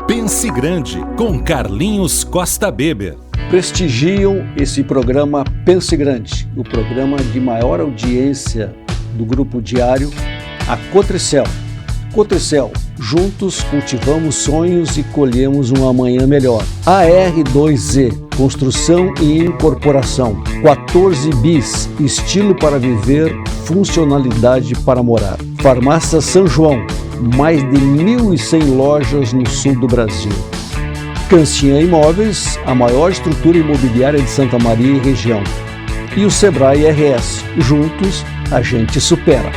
Pense Grande, com Carlinhos Costa Beber. Prestigiam esse programa Pense Grande, o programa de maior audiência do Grupo Diário, a Cotricel. Cotricel, juntos cultivamos sonhos e colhemos um amanhã melhor. AR2Z, construção e incorporação. 14 bis, estilo para viver, funcionalidade para morar. Farmácia São João, mais de 1.100 lojas no sul do Brasil. Cancian Imóveis, a maior estrutura imobiliária de Santa Maria e região. E o Sebrae RS, juntos a gente supera.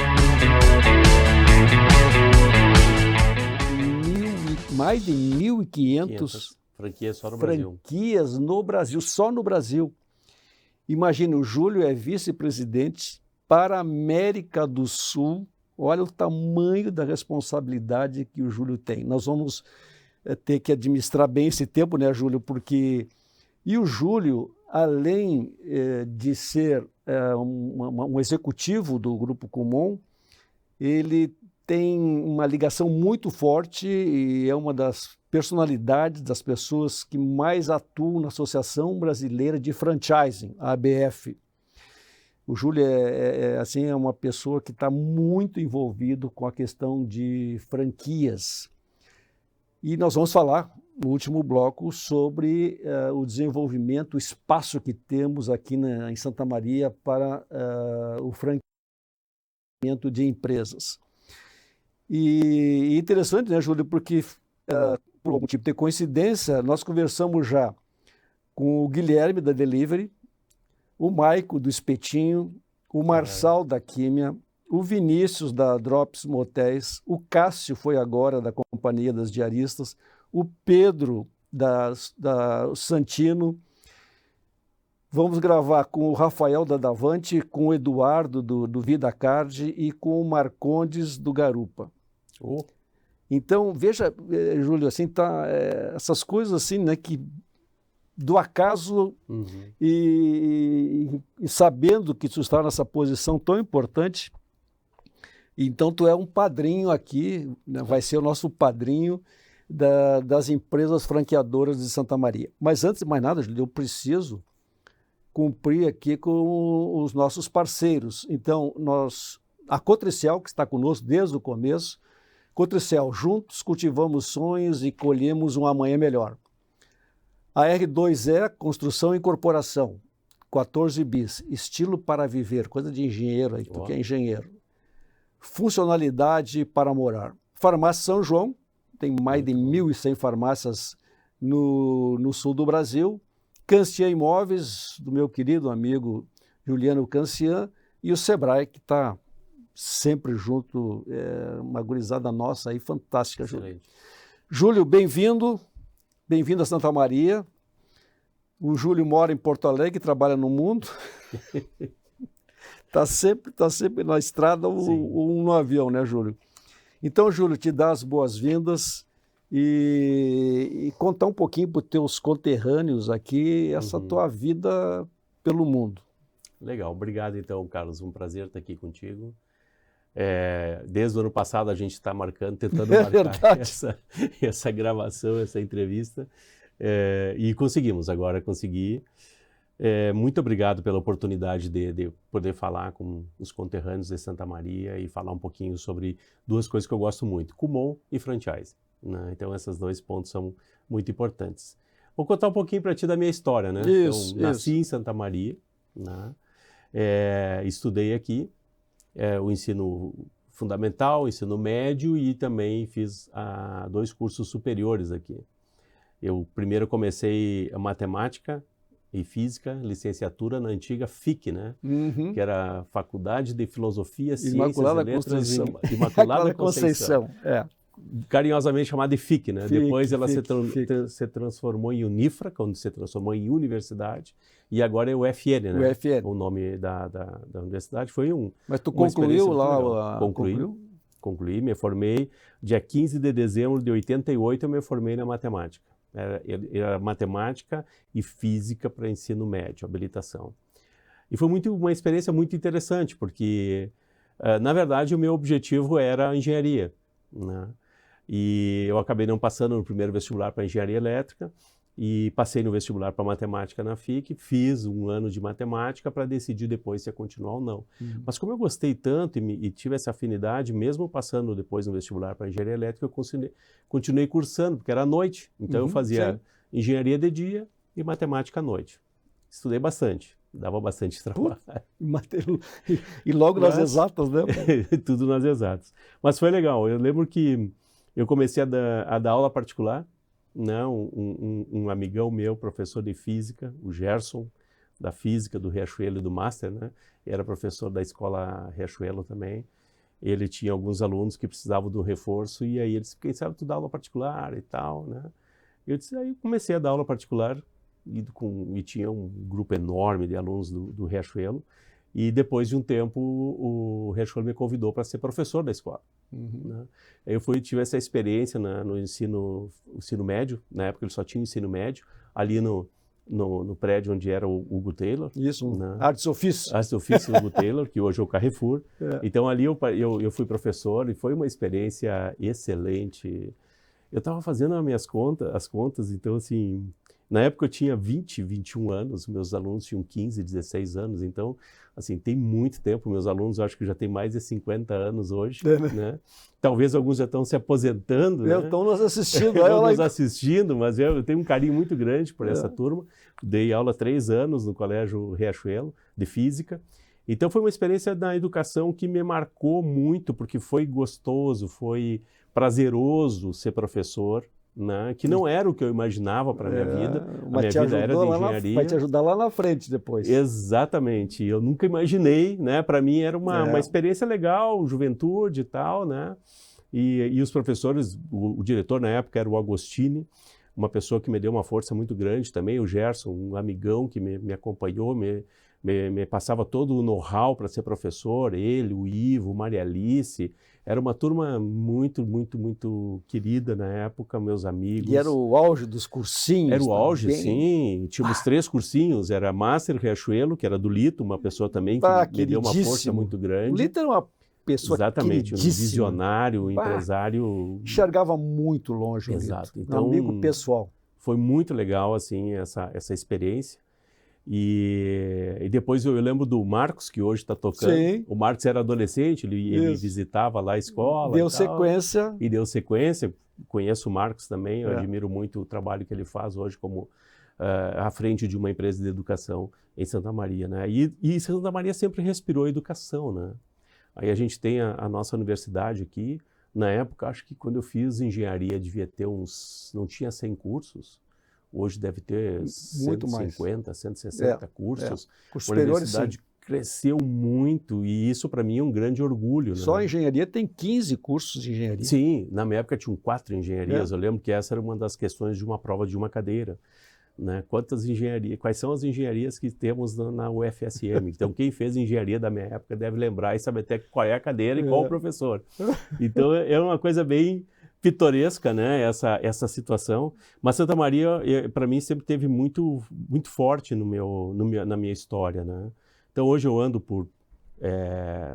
Mais de 1.500 franquias no Brasil, só no Brasil. Imagina, o Júlio é vice-presidente para a América do Sul. Olha o tamanho da responsabilidade que o Júlio tem. Nós vamos ter que administrar bem esse tempo, né, Júlio? Porque... E o Júlio, além de ser um executivo do Grupo Kumon, ele tem uma ligação muito forte e é uma das personalidades, das pessoas que mais atuam na Associação Brasileira de Franchising, a ABF. O Júlio é uma pessoa que está muito envolvido com a questão de franquias. E nós vamos falar, no último bloco, sobre o desenvolvimento, o espaço que temos aqui em Santa Maria para o franqueamento de empresas. E interessante, né, Júlio, porque, por algum tipo de coincidência, nós conversamos já com o Guilherme da Delivery, o Maico do Espetinho, o Marçal da Químia, o Vinícius da Drops Motéis, o Cássio foi agora da Companhia das Diaristas, o Pedro da Santino. Vamos gravar com o Rafael da Davante, com o Eduardo do VidaCard e com o Marcondes do Garupa. Então, veja, Júlio, assim, essas coisas assim, né, que do acaso e sabendo que tu está nessa posição tão importante, então tu é um padrinho aqui, né, vai ser o nosso padrinho das empresas franqueadoras de Santa Maria. Mas antes de mais nada, Júlio, eu preciso cumprir aqui com os nossos parceiros. Então, a Cotricel, que está conosco desde o começo, Cotricel, juntos cultivamos sonhos e colhemos um amanhã melhor. A R2E, construção e incorporação, 14 bis, estilo para viver, coisa de engenheiro aí, tu que é engenheiro. Funcionalidade para morar. Farmácia São João, tem mais de 1.100 farmácias no sul do Brasil. Cancian Imóveis, do meu querido amigo Juliano Cancian, e o Sebrae, que está sempre junto, uma gurizada nossa aí, fantástica, Júlio. Júlio, bem-vindo a Santa Maria. O Júlio mora em Porto Alegre, trabalha no mundo. Está sempre na estrada ou no avião, né, Júlio? Então, Júlio, te dá as boas-vindas e contar um pouquinho para os teus conterrâneos aqui essa tua vida pelo mundo. Legal, obrigado então, Carlos, um prazer estar aqui contigo. Desde o ano passado a gente está tentando marcar essa gravação, essa entrevista, e conseguimos, agora consegui. Muito obrigado pela oportunidade de poder falar com os conterrâneos de Santa Maria e falar um pouquinho sobre duas coisas que eu gosto muito, Kumon e franchise. Né? Então, esses dois pontos são muito importantes. Vou contar um pouquinho para ti da minha história. Né? Nasci em Santa Maria, né? Estudei aqui o ensino fundamental, o ensino médio e também fiz 2 cursos superiores aqui. Eu primeiro comecei a matemática e física, licenciatura na antiga FIC, né? Que era a Faculdade de Filosofia, Ciências e Letras Imaculada Conceição. Carinhosamente chamada de FIC, né? Depois ela se transformou em Unifra, quando se transformou em universidade, e agora é o FN, né? O nome da universidade foi Mas tu concluiu lá? Concluí, me formei dia 15 de dezembro de 88, eu me formei na matemática. Era matemática e física para ensino médio, habilitação. E foi uma experiência muito interessante, porque, na verdade, o meu objetivo era a engenharia, né? E eu acabei não passando no primeiro vestibular para engenharia elétrica e passei no vestibular para matemática na FIC, fiz 1 ano de matemática para decidir depois se ia continuar ou não. Mas como eu gostei tanto e tive essa afinidade, mesmo passando depois no vestibular para engenharia elétrica, eu continuei cursando, porque era à noite. Então eu fazia engenharia de dia e matemática à noite. Estudei bastante, dava bastante trabalho. E logo nas exatas, né? Tudo nas exatas. Mas foi legal, eu lembro que eu comecei a dar aula particular, né? Um amigão meu, professor de física, o Gerson, da física do Riachuelo e do Master, né? Era professor da escola Riachuelo também. Ele tinha alguns alunos que precisavam de um reforço e aí ele disse, quem sabe tu dá aula particular e tal, né? Eu disse, aí comecei a dar aula particular e tinha um grupo enorme de alunos do Riachuelo. E depois de um tempo, o Riachuelo me convidou para ser professor da escola. Né? Eu tive essa experiência no ensino médio, na época ele só tinha ensino médio, ali no prédio onde era o Hugo Taylor. Isso, Artes Ofício. Artes Ofício Hugo Taylor, que hoje é o Carrefour. Então ali eu fui professor e foi uma experiência excelente. Eu estava fazendo as contas, então assim, na época eu tinha 20, 21 anos, meus alunos tinham 15, 16 anos, então, assim, tem muito tempo, meus alunos eu acho que já têm mais de 50 anos hoje, né? Talvez alguns já estão se aposentando, né? Estão nos assistindo. Estão nos assistindo, mas eu tenho um carinho muito grande por essa turma. Dei aula 3 anos no Colégio Riachuelo, de Física. Então foi uma experiência na educação que me marcou muito, porque foi gostoso, foi prazeroso ser professor, né? Que não era o que eu imaginava para a minha vida. A minha vida era de engenharia. Vai te ajudar lá na frente depois. Exatamente. Eu nunca imaginei, né? Para mim era uma experiência legal, juventude e tal, né? E os professores, o diretor na época era o Agostini, uma pessoa que me deu uma força muito grande também, o Gerson, um amigão que me acompanhou, me passava todo o know-how para ser professor, ele, o Ivo, Maria Alice. Era uma turma muito, muito, muito querida na época, meus amigos. E era o auge dos cursinhos. Era o auge, sim. Tínhamos 3 cursinhos. Era Master Riachuelo, que era do Lito, uma pessoa também que me deu uma força muito grande. O Lito era uma pessoa exatamente, um visionário, um empresário. Enxergava muito longe o Exato. Lito. Então, um amigo pessoal. Foi muito legal, assim, essa experiência. E depois eu lembro do Marcos, que hoje está tocando. Sim. O Marcos era adolescente, ele visitava lá a escola. Deu sequência. E deu sequência. Conheço o Marcos também, eu admiro muito o trabalho que ele faz hoje como à frente de uma empresa de educação em Santa Maria, né? E Santa Maria sempre respirou educação, né? Aí a gente tem a nossa universidade aqui. Na época, acho que quando eu fiz engenharia devia ter não tinha 100 cursos. Hoje deve ter muito 150, mais. 160 cursos. A universidade cresceu muito e isso para mim é um grande orgulho. Só né? a engenharia tem 15 cursos de engenharia. Sim, na minha época tinham 4 engenharias. Eu lembro que essa era uma das questões de uma prova de uma cadeira. Né? Quais são as engenharias que temos na UFSM? Então quem fez engenharia da minha época deve lembrar e saber até qual é a cadeira e qual o professor. Então é uma coisa bem pitoresca, né, essa situação, mas Santa Maria, para mim, sempre teve muito, muito forte na minha história, né? Então, hoje eu ando por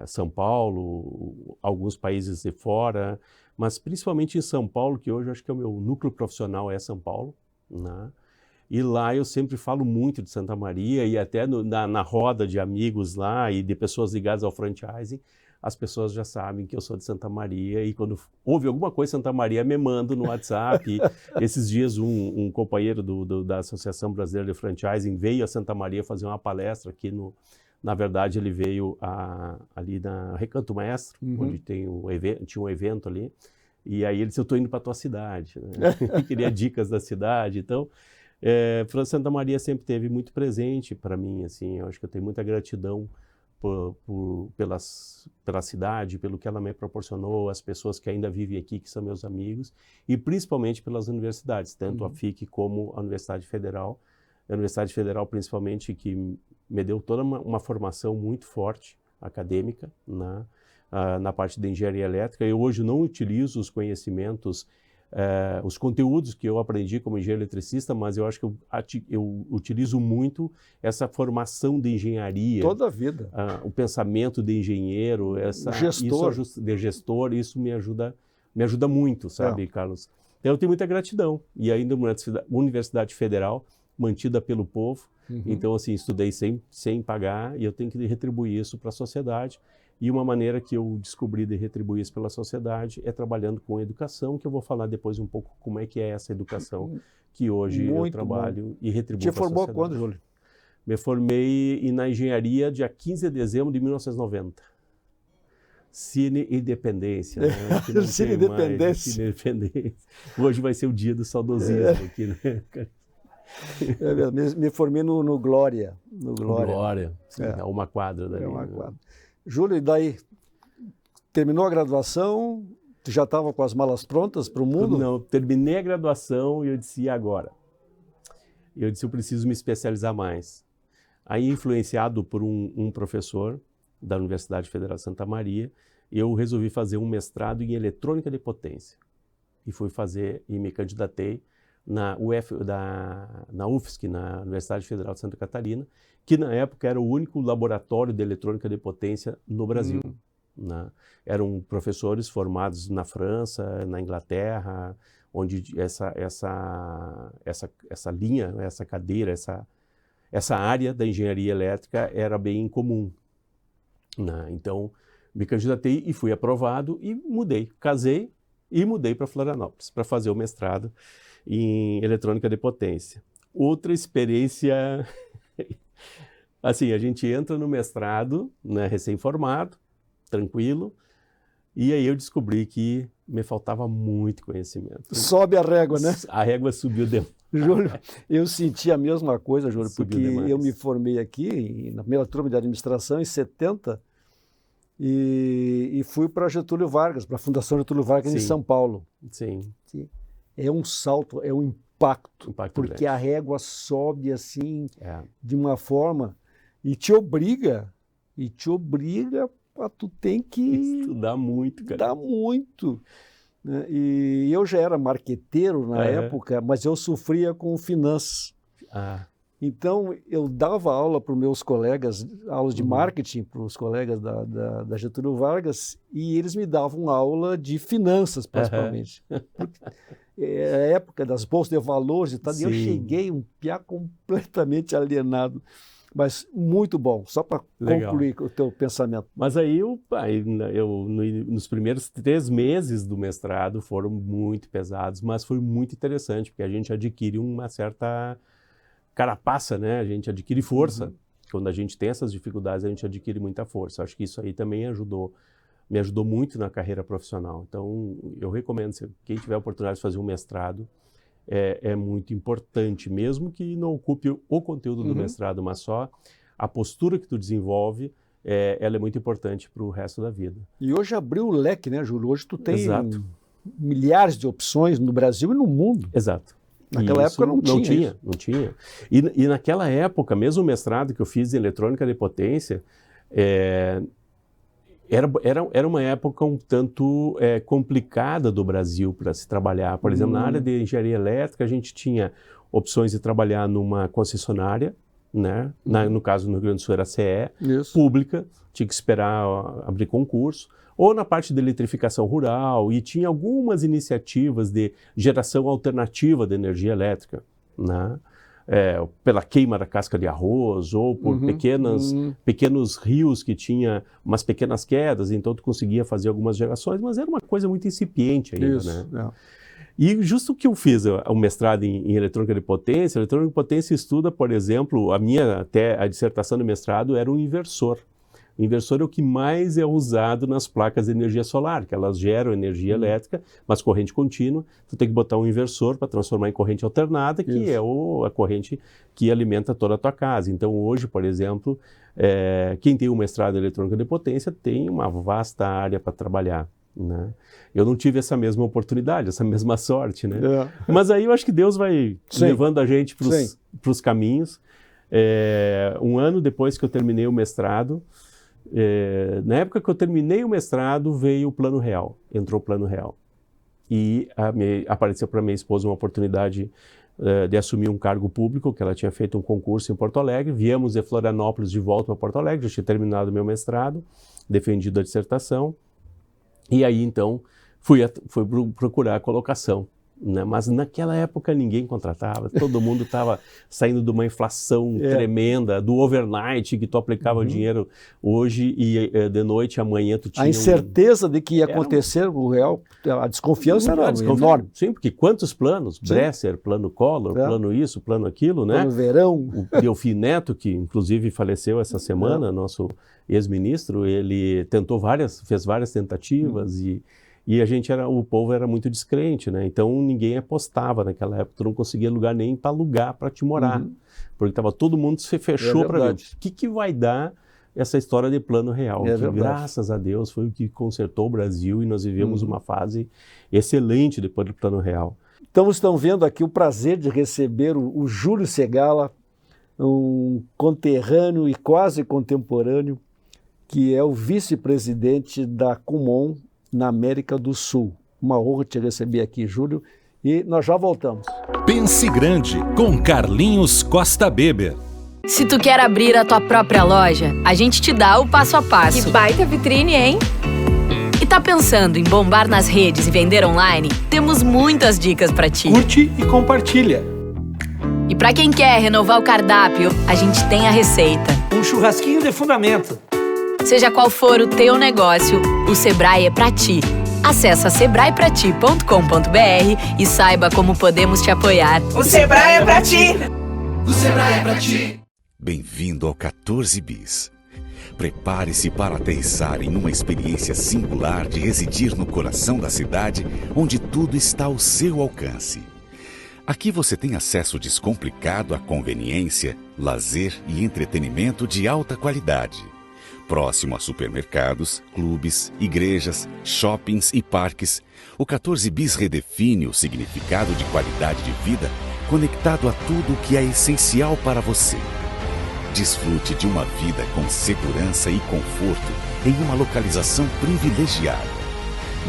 São Paulo, alguns países de fora, mas principalmente em São Paulo, que hoje eu acho que é o meu núcleo profissional é São Paulo, né? E lá eu sempre falo muito de Santa Maria e até na roda de amigos lá e de pessoas ligadas ao franchising, as pessoas já sabem que eu sou de Santa Maria e quando houve alguma coisa em Santa Maria, me manda no WhatsApp. Esses dias um companheiro da Associação Brasileira de Franchising veio a Santa Maria fazer uma palestra aqui na verdade ele veio ali na Recanto Maestro, onde tinha um evento ali, e aí ele disse, eu estou indo para a tua cidade, né? Queria dicas da cidade, então Santa Maria sempre teve muito presente para mim, assim, eu acho que eu tenho muita gratidão pela cidade, pelo que ela me proporcionou, as pessoas que ainda vivem aqui, que são meus amigos, e principalmente pelas universidades, tanto a FIC como a Universidade Federal. A Universidade Federal, principalmente, que me deu toda uma formação muito forte, acadêmica, na parte de engenharia elétrica. Eu hoje não utilizo os conhecimentos, os conteúdos que eu aprendi como engenheiro eletricista, mas eu acho que eu utilizo muito essa formação de engenharia. Toda a vida. O pensamento de engenheiro, gestor. De gestor, isso me ajuda me ajuda muito, sabe, Carlos? Então, eu tenho muita gratidão. E ainda uma universidade federal, mantida pelo povo. Então, assim, estudei sem pagar e eu tenho que retribuir isso para a sociedade. E uma maneira que eu descobri de retribuir isso pela sociedade é trabalhando com educação, que eu vou falar depois um pouco como é que é essa educação que hoje eu trabalho e retribuo para a sociedade. Te formou quando, Júlio? Me formei na engenharia dia 15 de dezembro de 1990. Cine Independência. Né? Cine Independência. Cine Independência. Hoje vai ser o dia do saudosismo aqui, né? Me formei no Glória. No Glória. Sim, é uma quadra dali. É uma quadra. Júlio, e daí? Terminou a graduação? Tu já estava com as malas prontas para o mundo? Não, terminei a graduação e eu disse, e agora? Eu disse, eu preciso me especializar mais. Aí, influenciado por um professor da Universidade Federal de Santa Maria, eu resolvi fazer um mestrado em eletrônica de potência. E fui fazer, e me candidatei na UFSC, na Universidade Federal de Santa Catarina, que na época era o único laboratório de eletrônica de potência no Brasil. Né? Eram professores formados na França, na Inglaterra, onde essa linha, essa cadeira, essa área da engenharia elétrica era bem comum. Né? Então, me candidatei e fui aprovado e mudei. Casei e mudei para Florianópolis para fazer o mestrado em eletrônica de potência. Outra experiência... Assim, a gente entra no mestrado, né, recém-formado, tranquilo, e aí eu descobri que me faltava muito conhecimento. Sobe a régua, né? A régua subiu demais. Júlio, eu senti a mesma coisa, Júlio, porque eu me formei aqui, na primeira turma de administração, em 70, e fui para Getúlio Vargas, para a Fundação Getúlio Vargas em São Paulo. Sim. É um salto, é um impacto porque grande. A régua sobe assim, de uma forma, e te obriga a tu tem que... Estudar muito, cara. Estudar muito. E eu já era marqueteiro na época, mas eu sofria com finanças. Então, eu dava aula para os meus colegas, aulas de marketing para os colegas da Getúlio Vargas, e eles me davam aula de finanças, principalmente. É a época das bolsas de valores e tal, e eu cheguei um piá completamente alienado. Mas muito bom, só para concluir o teu pensamento. Mas aí nos primeiros 3 meses do mestrado foram muito pesados, mas foi muito interessante, porque a gente adquire uma certa carapaça, né? A gente adquire força. Quando a gente tem essas dificuldades, a gente adquire muita força. Acho que isso aí também me ajudou muito na carreira profissional. Então, eu recomendo, quem tiver a oportunidade de fazer um mestrado, é muito importante, mesmo que não ocupe o conteúdo do mestrado, mas só a postura que tu desenvolve, ela é muito importante para o resto da vida. E hoje abriu o leque, né, Júlio? Hoje tu tem milhares de opções no Brasil e no mundo. Exato. Naquela época não tinha. Não tinha. E naquela época, mesmo o mestrado que eu fiz em eletrônica de potência, era uma época um tanto complicada do Brasil para se trabalhar. Por exemplo, na área de engenharia elétrica, a gente tinha opções de trabalhar numa concessionária, né? No caso, no Rio Grande do Sul era CE, pública, tinha que esperar abrir concurso, ou na parte de eletrificação rural, e tinha algumas iniciativas de geração alternativa de energia elétrica, né? Pela queima da casca de arroz, ou por pequenos rios que tinha umas pequenas quedas, então tu conseguia fazer algumas gerações, mas era uma coisa muito incipiente ainda, né? E justo que eu fiz o mestrado em eletrônica de potência estuda, por exemplo, a dissertação de mestrado era um inversor. O inversor é o que mais é usado nas placas de energia solar, que elas geram energia elétrica, mas corrente contínua. Tu tem que botar um inversor para transformar em corrente alternada, que é a corrente que alimenta toda a tua casa. Então, hoje, por exemplo, quem tem um mestrado em eletrônica de potência tem uma vasta área para trabalhar, né? Eu não tive essa mesma oportunidade, essa mesma sorte, né? Mas aí eu acho que Deus vai levando a gente para os caminhos. Um ano depois que eu terminei o mestrado, na época que eu terminei o mestrado, veio o Plano Real, entrou o Plano Real. E apareceu para minha esposa uma oportunidade de assumir um cargo público, que ela tinha feito um concurso em Porto Alegre. Viemos de Florianópolis de volta para Porto Alegre, já tinha terminado meu mestrado, defendido a dissertação. E aí, então, fui procurar a colocação. Né? Mas naquela época ninguém contratava, todo mundo estava saindo de uma inflação tremenda, do overnight que tu aplicava dinheiro hoje e de noite amanhã tu tinha... A incerteza de que ia acontecer o real, a desconfiança era enorme. Sim, porque quantos planos? Sim. Bresser, plano Collor, plano isso, plano aquilo, né? Plano Verão. O Delfim Neto, que inclusive faleceu essa semana, nosso ex-ministro, ele fez várias tentativas e o povo era muito descrente, né? Então ninguém apostava naquela época, tu não conseguia lugar nem para alugar, para te morar, porque todo mundo se fechou para ver o que vai dar essa história de plano real. Que, graças a Deus, foi o que consertou o Brasil e nós vivemos uma fase excelente depois do plano real. Então estão vendo aqui o prazer de receber o Júlio Segala, um conterrâneo e quase contemporâneo, que é o vice-presidente da Kumon, na América do Sul. Uma honra te receber aqui, Júlio, e nós já voltamos. Pense Grande, com Carlinhos Costa Beber. Se tu quer abrir a tua própria loja, a gente te dá o passo a passo. Que baita vitrine, hein? E tá pensando em bombar nas redes e vender online? Temos muitas dicas pra ti. Curte e compartilha. E pra quem quer renovar o cardápio, a gente tem a receita. Um churrasquinho de fundamento. Seja qual for o teu negócio, o Sebrae é pra ti. Acesse sebraeprati.com.br e saiba como podemos te apoiar. O Sebrae é pra ti! O Sebrae é pra ti! Bem-vindo ao 14 Bis. Prepare-se para aterrissar em uma experiência singular de residir no coração da cidade, onde tudo está ao seu alcance. Aqui você tem acesso descomplicado à conveniência, lazer e entretenimento de alta qualidade. Próximo a supermercados, clubes, igrejas, shoppings e parques, o 14 Bis redefine o significado de qualidade de vida conectado a tudo o que é essencial para você. Desfrute de uma vida com segurança e conforto em uma localização privilegiada.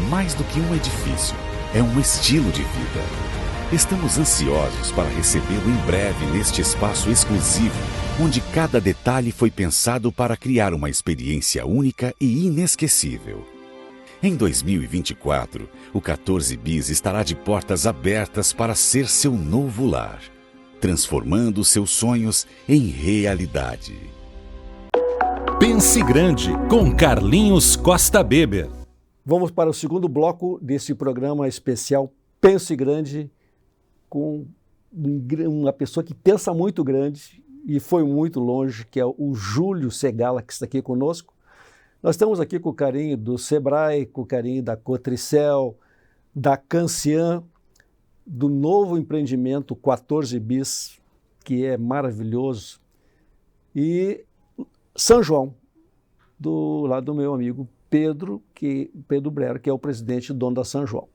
Mais do que um edifício, é um estilo de vida. Estamos ansiosos para recebê-lo em breve neste espaço exclusivo, onde cada detalhe foi pensado para criar uma experiência única e inesquecível. Em 2024, o 14 Bis estará de portas abertas para ser seu novo lar, transformando seus sonhos em realidade. Pense Grande, com Carlinhos Costa Beber. Vamos para o segundo bloco desse programa especial Pense Grande, com uma pessoa que pensa muito grande e foi muito longe, que é o Júlio Segala, que está aqui conosco. Nós estamos aqui com o carinho do Sebrae, com o carinho da Cotricel, da Cancian, do novo empreendimento 14 Bis, que é maravilhoso, e São João, do lado do meu amigo Pedro Brera, que é o presidente e dono da São João.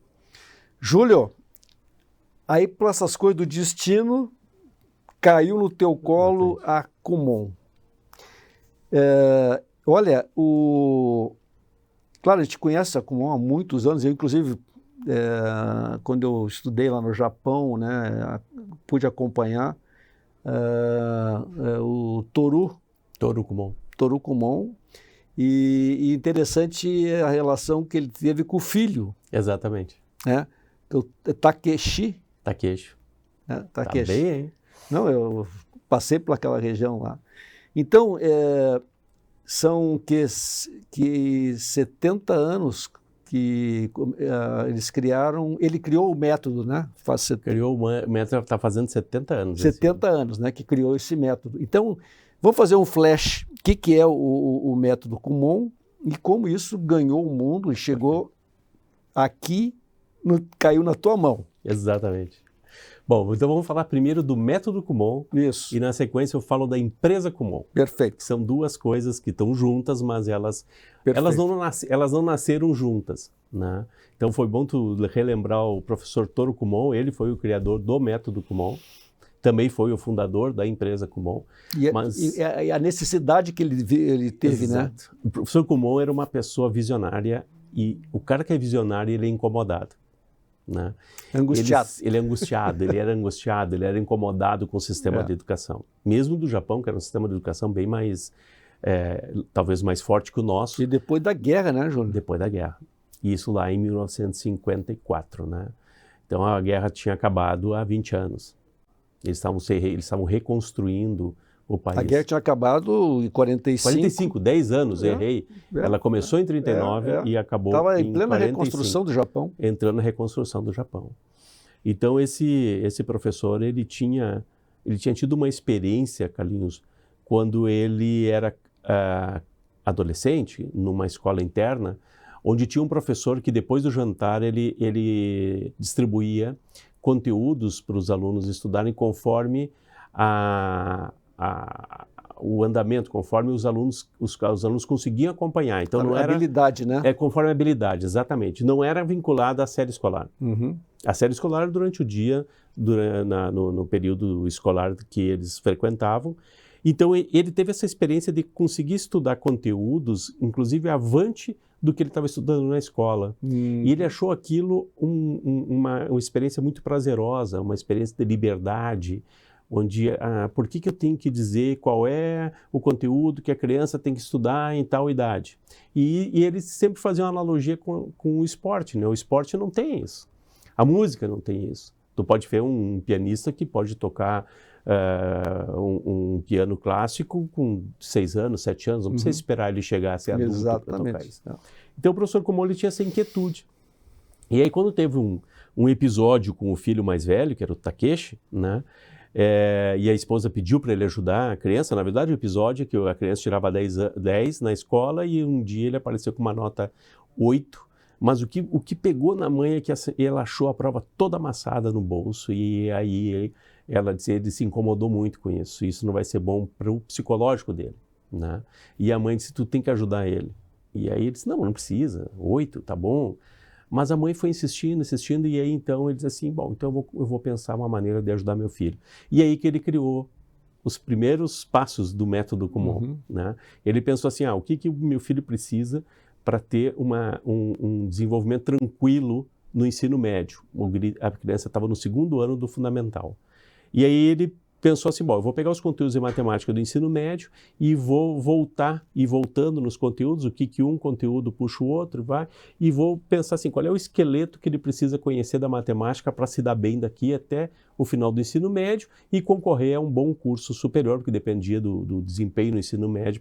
Júlio, aí por essas coisas do destino, caiu no teu colo a Kumon. Olha, claro, a gente conhece a Kumon há muitos anos, eu inclusive, quando eu estudei lá no Japão, né, pude acompanhar o Toru Kumon, e interessante a relação que ele teve com o filho. Exatamente. Né, o Takeshi. Tá Takeshi. bem, hein? Não, eu passei por aquela região lá. Então, são que 70 anos que eles criaram, ele criou o método, né? Criou o método, está fazendo 70 anos. 70 anos, né, que criou esse método. Então, vamos fazer um flash, o que é o método Kumon e como isso ganhou o mundo e chegou aqui, caiu na tua mão. Exatamente. Bom, então vamos falar primeiro do método Kumon. Isso. E na sequência eu falo da empresa Kumon. Perfeito. Que são duas coisas que estão juntas, mas elas não nasceram juntas, né? Então foi bom tu relembrar o professor Toru Kumon, ele foi o criador do método Kumon, também foi o fundador da empresa Kumon. E a necessidade que ele teve, exato, né? O professor Kumon era uma pessoa visionária e o cara que é visionário, ele é incomodado. Né? Angustiado. Ele era angustiado, ele era incomodado com o sistema de educação. Mesmo do Japão, que era um sistema de educação bem mais, talvez mais forte que o nosso. E depois da guerra, né, Júlio? Depois da guerra. Isso lá em 1954, né? Então a guerra tinha acabado há 20 anos. Eles estavam reconstruindo o país. A guerra tinha acabado em 45. 45, 10 anos, errei. Ela começou em 39 e acabou Estava em plena 45, reconstrução do Japão. entrando na reconstrução do Japão. Então esse professor, ele tinha tido uma experiência, Carlinhos, quando ele era adolescente, numa escola interna, onde tinha um professor que depois do jantar ele distribuía conteúdos para os alunos estudarem conforme o andamento, conforme os alunos conseguiam acompanhar. Então não era habilidade, né? Conforme a habilidade, exatamente. Não era vinculada à série escolar. Uhum. A série escolar era durante o dia, no período escolar que eles frequentavam. Então ele teve essa experiência de conseguir estudar conteúdos, inclusive avante do que ele estava estudando na escola. E ele achou aquilo uma experiência muito prazerosa, uma experiência de liberdade, onde por que eu tenho que dizer qual é o conteúdo que a criança tem que estudar em tal idade. E eles sempre faziam uma analogia com o esporte, né? O esporte não tem isso. A música não tem isso. Tu pode ver um pianista que pode tocar um piano clássico com 6 anos, 7 anos, não precisa esperar ele chegar a ser adulto para tocar isso. Então o professor Kumon, ele tinha essa inquietude. E aí quando teve um episódio com o filho mais velho, que era o Takeshi, né? E a esposa pediu para ele ajudar a criança. Na verdade, o episódio é que a criança tirava 10 na escola e um dia ele apareceu com uma nota 8. Mas o que pegou na mãe é que ela achou a prova toda amassada no bolso e aí ela disse, ele se incomodou muito com isso. Isso não vai ser bom para o psicológico dele, né? E a mãe disse, tu tem que ajudar ele. E aí ele disse, não precisa, 8, tá bom. Mas a mãe foi insistindo, e aí então ele disse assim, bom, então eu vou pensar uma maneira de ajudar meu filho. E aí que ele criou os primeiros passos do método Kumon, né? Ele pensou assim, o que o meu filho precisa para ter um desenvolvimento tranquilo no ensino médio. A criança estava no 2º ano do fundamental. E aí ele pensou assim, bom, eu vou pegar os conteúdos de matemática do ensino médio e vou voltando nos conteúdos, o que um conteúdo puxa o outro, e vou pensar assim, qual é o esqueleto que ele precisa conhecer da matemática para se dar bem daqui até o final do ensino médio e concorrer a um bom curso superior, porque dependia do desempenho no ensino médio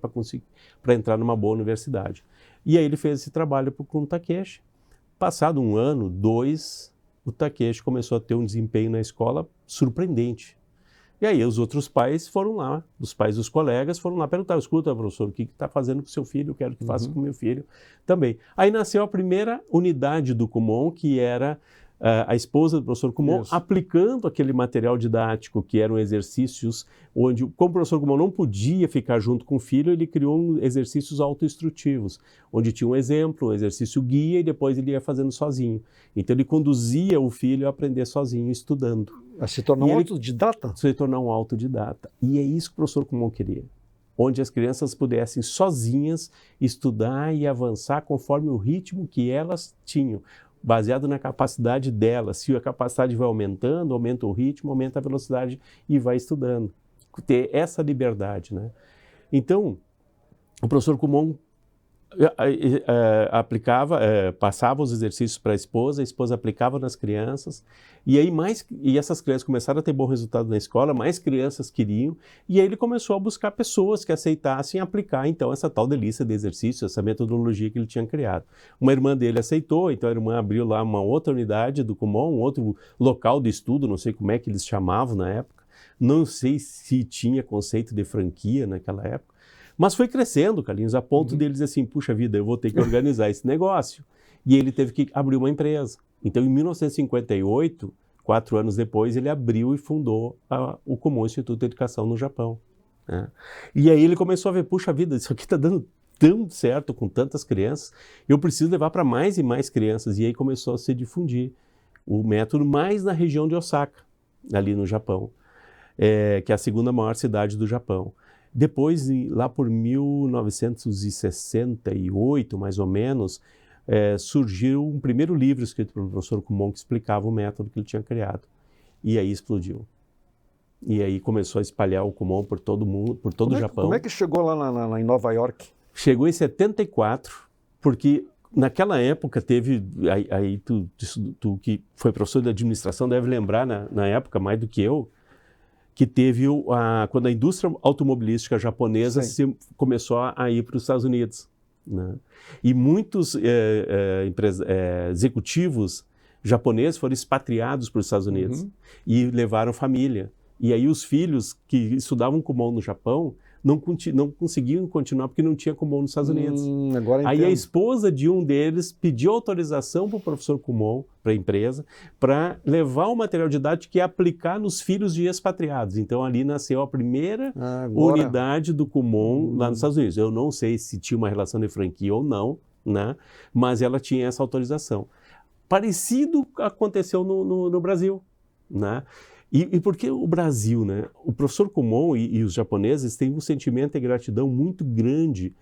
para entrar numa boa universidade. E aí ele fez esse trabalho com o Takeshi. Passado 1 ano, 2, o Takeshi começou a ter um desempenho na escola surpreendente. E aí os outros pais foram lá, os pais dos colegas foram lá perguntar, escuta, professor, o que está fazendo com o seu filho? Eu quero que faça com o meu filho também. Aí nasceu a primeira unidade do Kumon, que era a esposa do professor Kumon, aplicando aquele material didático, que eram exercícios onde, como o professor Kumon não podia ficar junto com o filho, ele criou exercícios autoinstrutivos, onde tinha um exemplo, um exercício guia, e depois ele ia fazendo sozinho. Então ele conduzia o filho a aprender sozinho, estudando. A se tornar um autodidata? Se tornar um autodidata. E é isso que o professor Kumon queria. Onde as crianças pudessem sozinhas estudar e avançar conforme o ritmo que elas tinham, baseado na capacidade delas. Se a capacidade vai aumentando, aumenta o ritmo, aumenta a velocidade e vai estudando. Ter essa liberdade, né? Então, o professor Kumon passava os exercícios para a esposa aplicava nas crianças, e essas crianças começaram a ter bom resultado na escola, mais crianças queriam, e aí ele começou a buscar pessoas que aceitassem aplicar, então, essa tal delícia de exercício, essa metodologia que ele tinha criado. Uma irmã dele aceitou, então a irmã abriu lá uma outra unidade do Kumon, um outro local de estudo, não sei como é que eles chamavam na época, não sei se tinha conceito de franquia naquela época, mas foi crescendo, Carlinhos, a ponto dele dizer assim, puxa vida, eu vou ter que organizar esse negócio. E ele teve que abrir uma empresa. Então, em 1958, 4 anos depois, ele abriu e fundou o Kumon Instituto de Educação no Japão, né? E aí ele começou a ver, puxa vida, isso aqui está dando tão certo com tantas crianças, eu preciso levar para mais e mais crianças. E aí começou a se difundir o método mais na região de Osaka, ali no Japão, que é a 2ª maior cidade do Japão. Depois, lá por 1968, mais ou menos, surgiu um primeiro livro escrito pelo professor Kumon que explicava o método que ele tinha criado. E aí explodiu. E aí começou a espalhar o Kumon por todo o mundo, por todo o Japão. Como é que chegou lá em Nova York? Chegou em 74, porque naquela época teve, aí tu que foi professor de administração deve lembrar na época, mais do que eu, que teve quando a indústria automobilística japonesa começou a ir para os Estados Unidos, né? E muitos executivos japoneses foram expatriados para os Estados Unidos e levaram família. E aí os filhos que estudavam Kumon no Japão não conseguiam continuar porque não tinha Kumon nos Estados Unidos. Aí a esposa de um deles pediu autorização para o professor Kumon, para a empresa, para levar o material didático e aplicar nos filhos de expatriados. Então ali nasceu a primeira unidade do Kumon lá nos Estados Unidos. Eu não sei se tinha uma relação de franquia ou não, né? Mas ela tinha essa autorização. Parecido aconteceu no Brasil, né? E por que o Brasil, né? O professor Kumon e os japoneses têm um sentimento de gratidão muito grande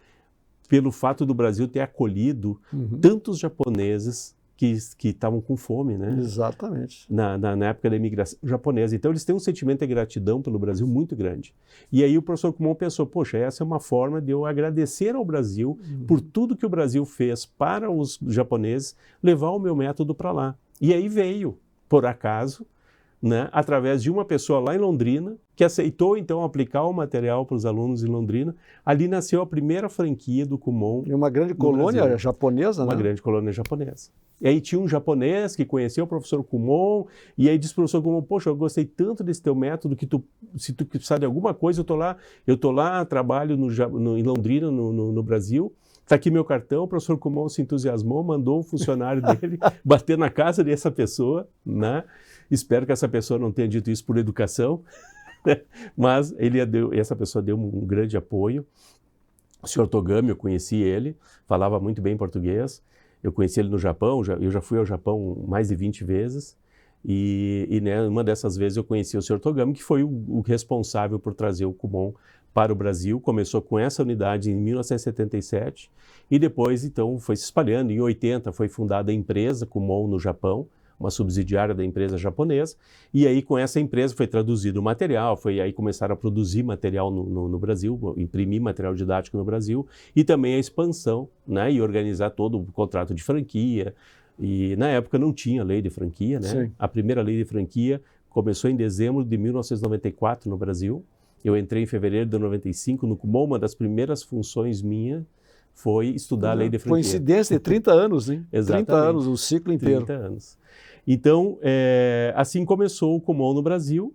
pelo fato do Brasil ter acolhido tantos japoneses que estavam com fome, né? Exatamente. Na época da imigração japonesa. Então eles têm um sentimento de gratidão pelo Brasil muito grande. E aí o professor Kumon pensou, poxa, essa é uma forma de eu agradecer ao Brasil por tudo que o Brasil fez para os japoneses, levar o meu método para lá. E aí veio, por acaso, né, através de uma pessoa lá em Londrina, que aceitou então aplicar o material para os alunos em Londrina. Ali nasceu a primeira franquia do Kumon. E uma grande colônia japonesa, né? Uma grande colônia japonesa. E aí tinha um japonês que conhecia o professor Kumon, e aí disse para o professor Kumon, poxa, eu gostei tanto desse teu método que se tu precisar de alguma coisa, eu tô lá, trabalho em Londrina, no Brasil. Está aqui meu cartão. O professor Kumon se entusiasmou, mandou um funcionário dele bater na casa dessa pessoa, né? Espero que essa pessoa não tenha dito isso por educação, mas essa pessoa deu um grande apoio. O senhor Togami, eu conheci ele, falava muito bem português. Eu conheci ele no Japão, eu já fui ao Japão mais de 20 vezes. E né, uma dessas vezes eu conheci o senhor Togami, que foi o responsável por trazer o Kumon para o Brasil. Começou com essa unidade em 1977 e depois então foi se espalhando. Em 80 foi fundada a empresa Kumon no Japão, uma subsidiária da empresa japonesa, e aí com essa empresa foi traduzido o material, aí começaram a produzir material no Brasil, imprimir material didático no Brasil, e também a expansão, né, e organizar todo o contrato de franquia. E na época não tinha lei de franquia, né? Sim. A primeira lei de franquia começou em dezembro de 1994 no Brasil. Eu entrei em fevereiro de 95 no Kumon. Uma das primeiras funções minha foi estudar a lei de franquia. Coincidência de 30 anos, hein? Exatamente. 30 anos, o ciclo inteiro. 30 anos. Então, assim começou o Kumon no Brasil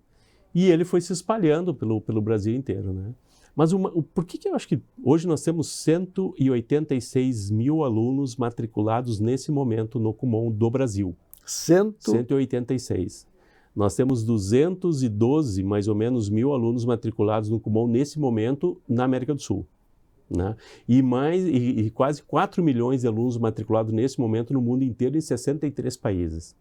e ele foi se espalhando pelo Brasil inteiro, né? Mas por que eu acho que hoje nós temos 186 mil alunos matriculados nesse momento no Kumon do Brasil? 186. Nós temos 212, mais ou menos, mil alunos matriculados no Kumon nesse momento na América do Sul, né? E quase 4 milhões de alunos matriculados nesse momento no mundo inteiro em 63 países.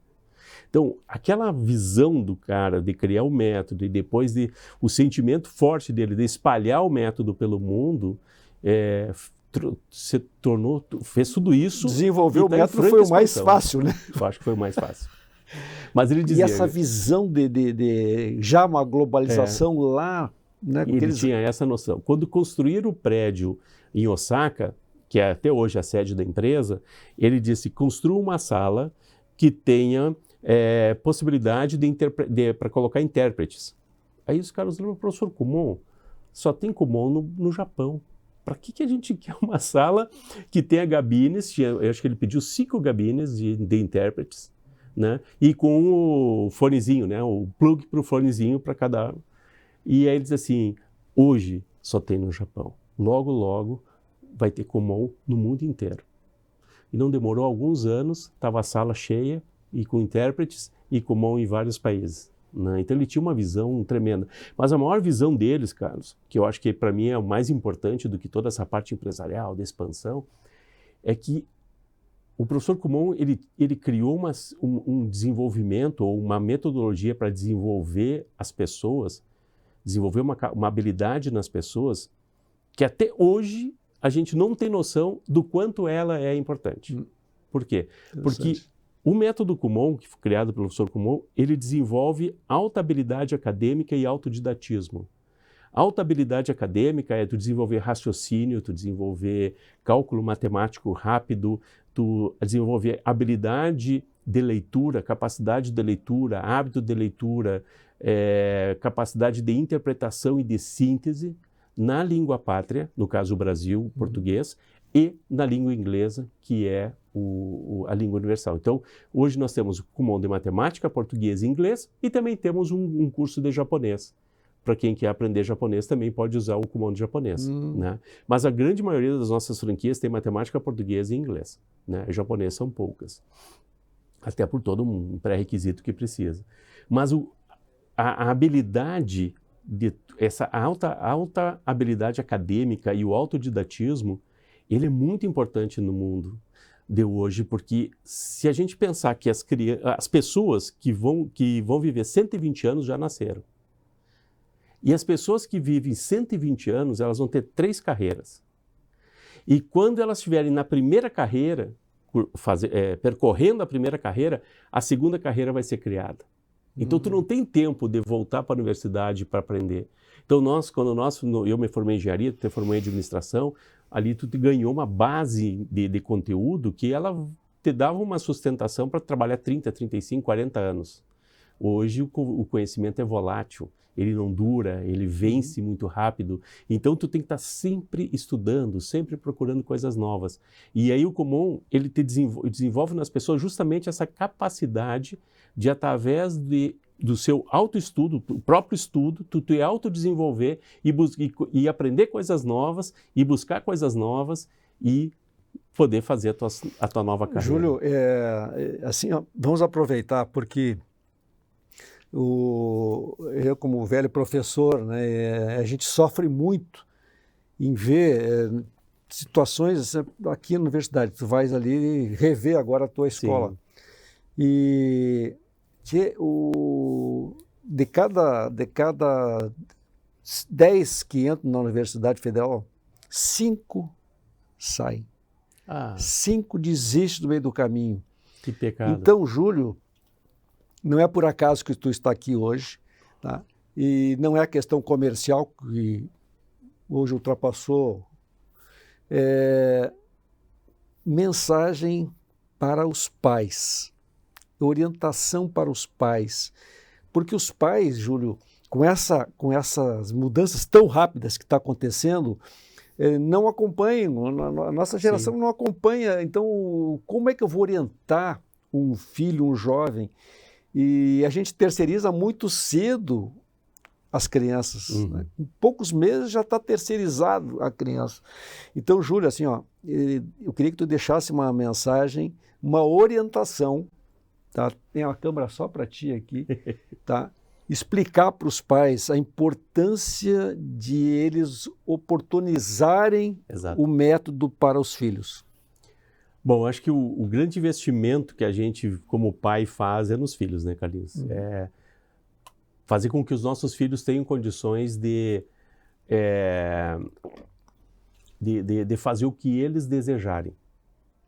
Então, aquela visão do cara de criar o método e depois o sentimento forte dele de espalhar o método pelo mundo, fez tudo isso. Desenvolver o método foi o mais fácil, né? Eu acho que foi o mais fácil. Mas ele dizia... E essa visão de já uma globalização lá... Né, ele tinha essa noção. Quando construíram o prédio em Osaka, que é até hoje a sede da empresa, ele disse, construa uma sala que tenha possibilidade para colocar intérpretes. Aí os caras falaram, professor Kumon, só tem Kumon no Japão. Para que a gente quer uma sala que tenha gabines? Eu acho que ele pediu 5 gabines de intérpretes, né? E com o fonezinho, né? O plug para o fonezinho para cada... E aí ele diz assim, hoje só tem no Japão. Logo, logo vai ter Kumon no mundo inteiro. E não demorou alguns anos, estava a sala cheia, e com intérpretes, e Kumon em vários países, né? Então ele tinha uma visão tremenda. Mas a maior visão deles, Carlos, que eu acho que para mim é o mais importante do que toda essa parte empresarial, de expansão, é que o professor Kumon, ele criou um desenvolvimento, ou uma metodologia para desenvolver as pessoas, desenvolver uma habilidade nas pessoas, que até hoje a gente não tem noção do quanto ela é importante. Por quê? Porque o método Kumon, que foi criado pelo professor Kumon, ele desenvolve alta habilidade acadêmica e autodidatismo. Alta habilidade acadêmica é tu desenvolver raciocínio, tu desenvolver cálculo matemático rápido, tu desenvolver habilidade de leitura, capacidade de leitura, hábito de leitura, capacidade de interpretação e de síntese na língua pátria, no caso o Brasil, o português, e na língua inglesa, que é a língua universal. Então, hoje nós temos o Kumon de matemática, português e inglês, e também temos um curso de japonês. Para quem quer aprender japonês, também pode usar o Kumon de japonês. Né? Mas a grande maioria das nossas franquias tem matemática, português e inglês. Né? Japonês são poucas. Até por todo um pré-requisito que precisa. Mas a habilidade, essa alta habilidade acadêmica e o autodidatismo, ele é muito importante no mundo de hoje, porque se a gente pensar que as pessoas que vão viver 120 anos já nasceram. E as pessoas que vivem 120 anos, elas vão ter 3 carreiras. E quando elas estiverem na primeira carreira, percorrendo a primeira carreira, a segunda carreira vai ser criada. Então, tu não tem tempo de voltar para a universidade para aprender. Então, eu me formei em engenharia, tu te formou em administração, ali tu ganhou uma base de conteúdo que ela te dava uma sustentação para trabalhar 30, 35, 40 anos. Hoje, o conhecimento é volátil. Ele não dura, ele vence muito rápido. Então, tu tem que estar sempre estudando, sempre procurando coisas novas. E aí o Kumon, ele desenvolve nas pessoas justamente essa capacidade de, através do seu autoestudo, o próprio estudo, tu te autodesenvolver e aprender coisas novas, e buscar coisas novas e poder fazer a tua nova carreira. Júlio, assim, vamos aproveitar, porque eu, como velho professor, né, a gente sofre muito em ver situações aqui na universidade. Tu vais ali rever agora a tua escola. Sim. E de cada 10 que entram na Universidade Federal, 5 saem. 5 desistem no meio do caminho. Que pecado. Então, Júlio, não é por acaso que tu está aqui hoje, tá? E não é questão comercial, que hoje ultrapassou. Mensagem para os pais, orientação para os pais. Porque os pais, Júlio, com essas mudanças tão rápidas que está acontecendo, não acompanham, a nossa geração Sim. não acompanha. Então, como é que eu vou orientar um filho, um jovem? E a gente terceiriza muito cedo as crianças. Né? Em poucos meses já está terceirizado a criança. Então, Júlio, assim, eu queria que tu deixasse uma mensagem, uma orientação, tá? Tem uma câmera só para ti aqui, tá? Explicar para os pais a importância de eles oportunizarem Exato. O método para os filhos. Bom, acho que o grande investimento que a gente, como pai, faz é nos filhos, né, Carlinhos? É fazer com que os nossos filhos tenham condições de fazer o que eles desejarem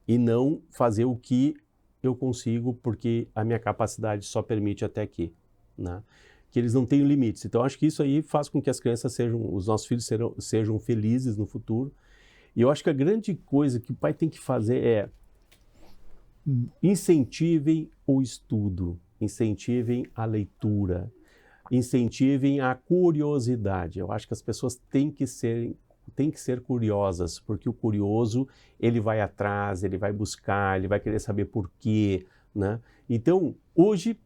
e não fazer o que eu consigo porque a minha capacidade só permite até aqui, né? Que eles não tenham limites. Então, acho que isso aí faz com que as crianças os nossos filhos sejam felizes no futuro. E eu acho que a grande coisa que o pai tem que fazer é incentivem o estudo, incentivem a leitura, incentivem a curiosidade. Eu acho que as pessoas têm que ser curiosas, porque o curioso, ele vai atrás, ele vai buscar, ele vai querer saber por quê, né? Então, hoje,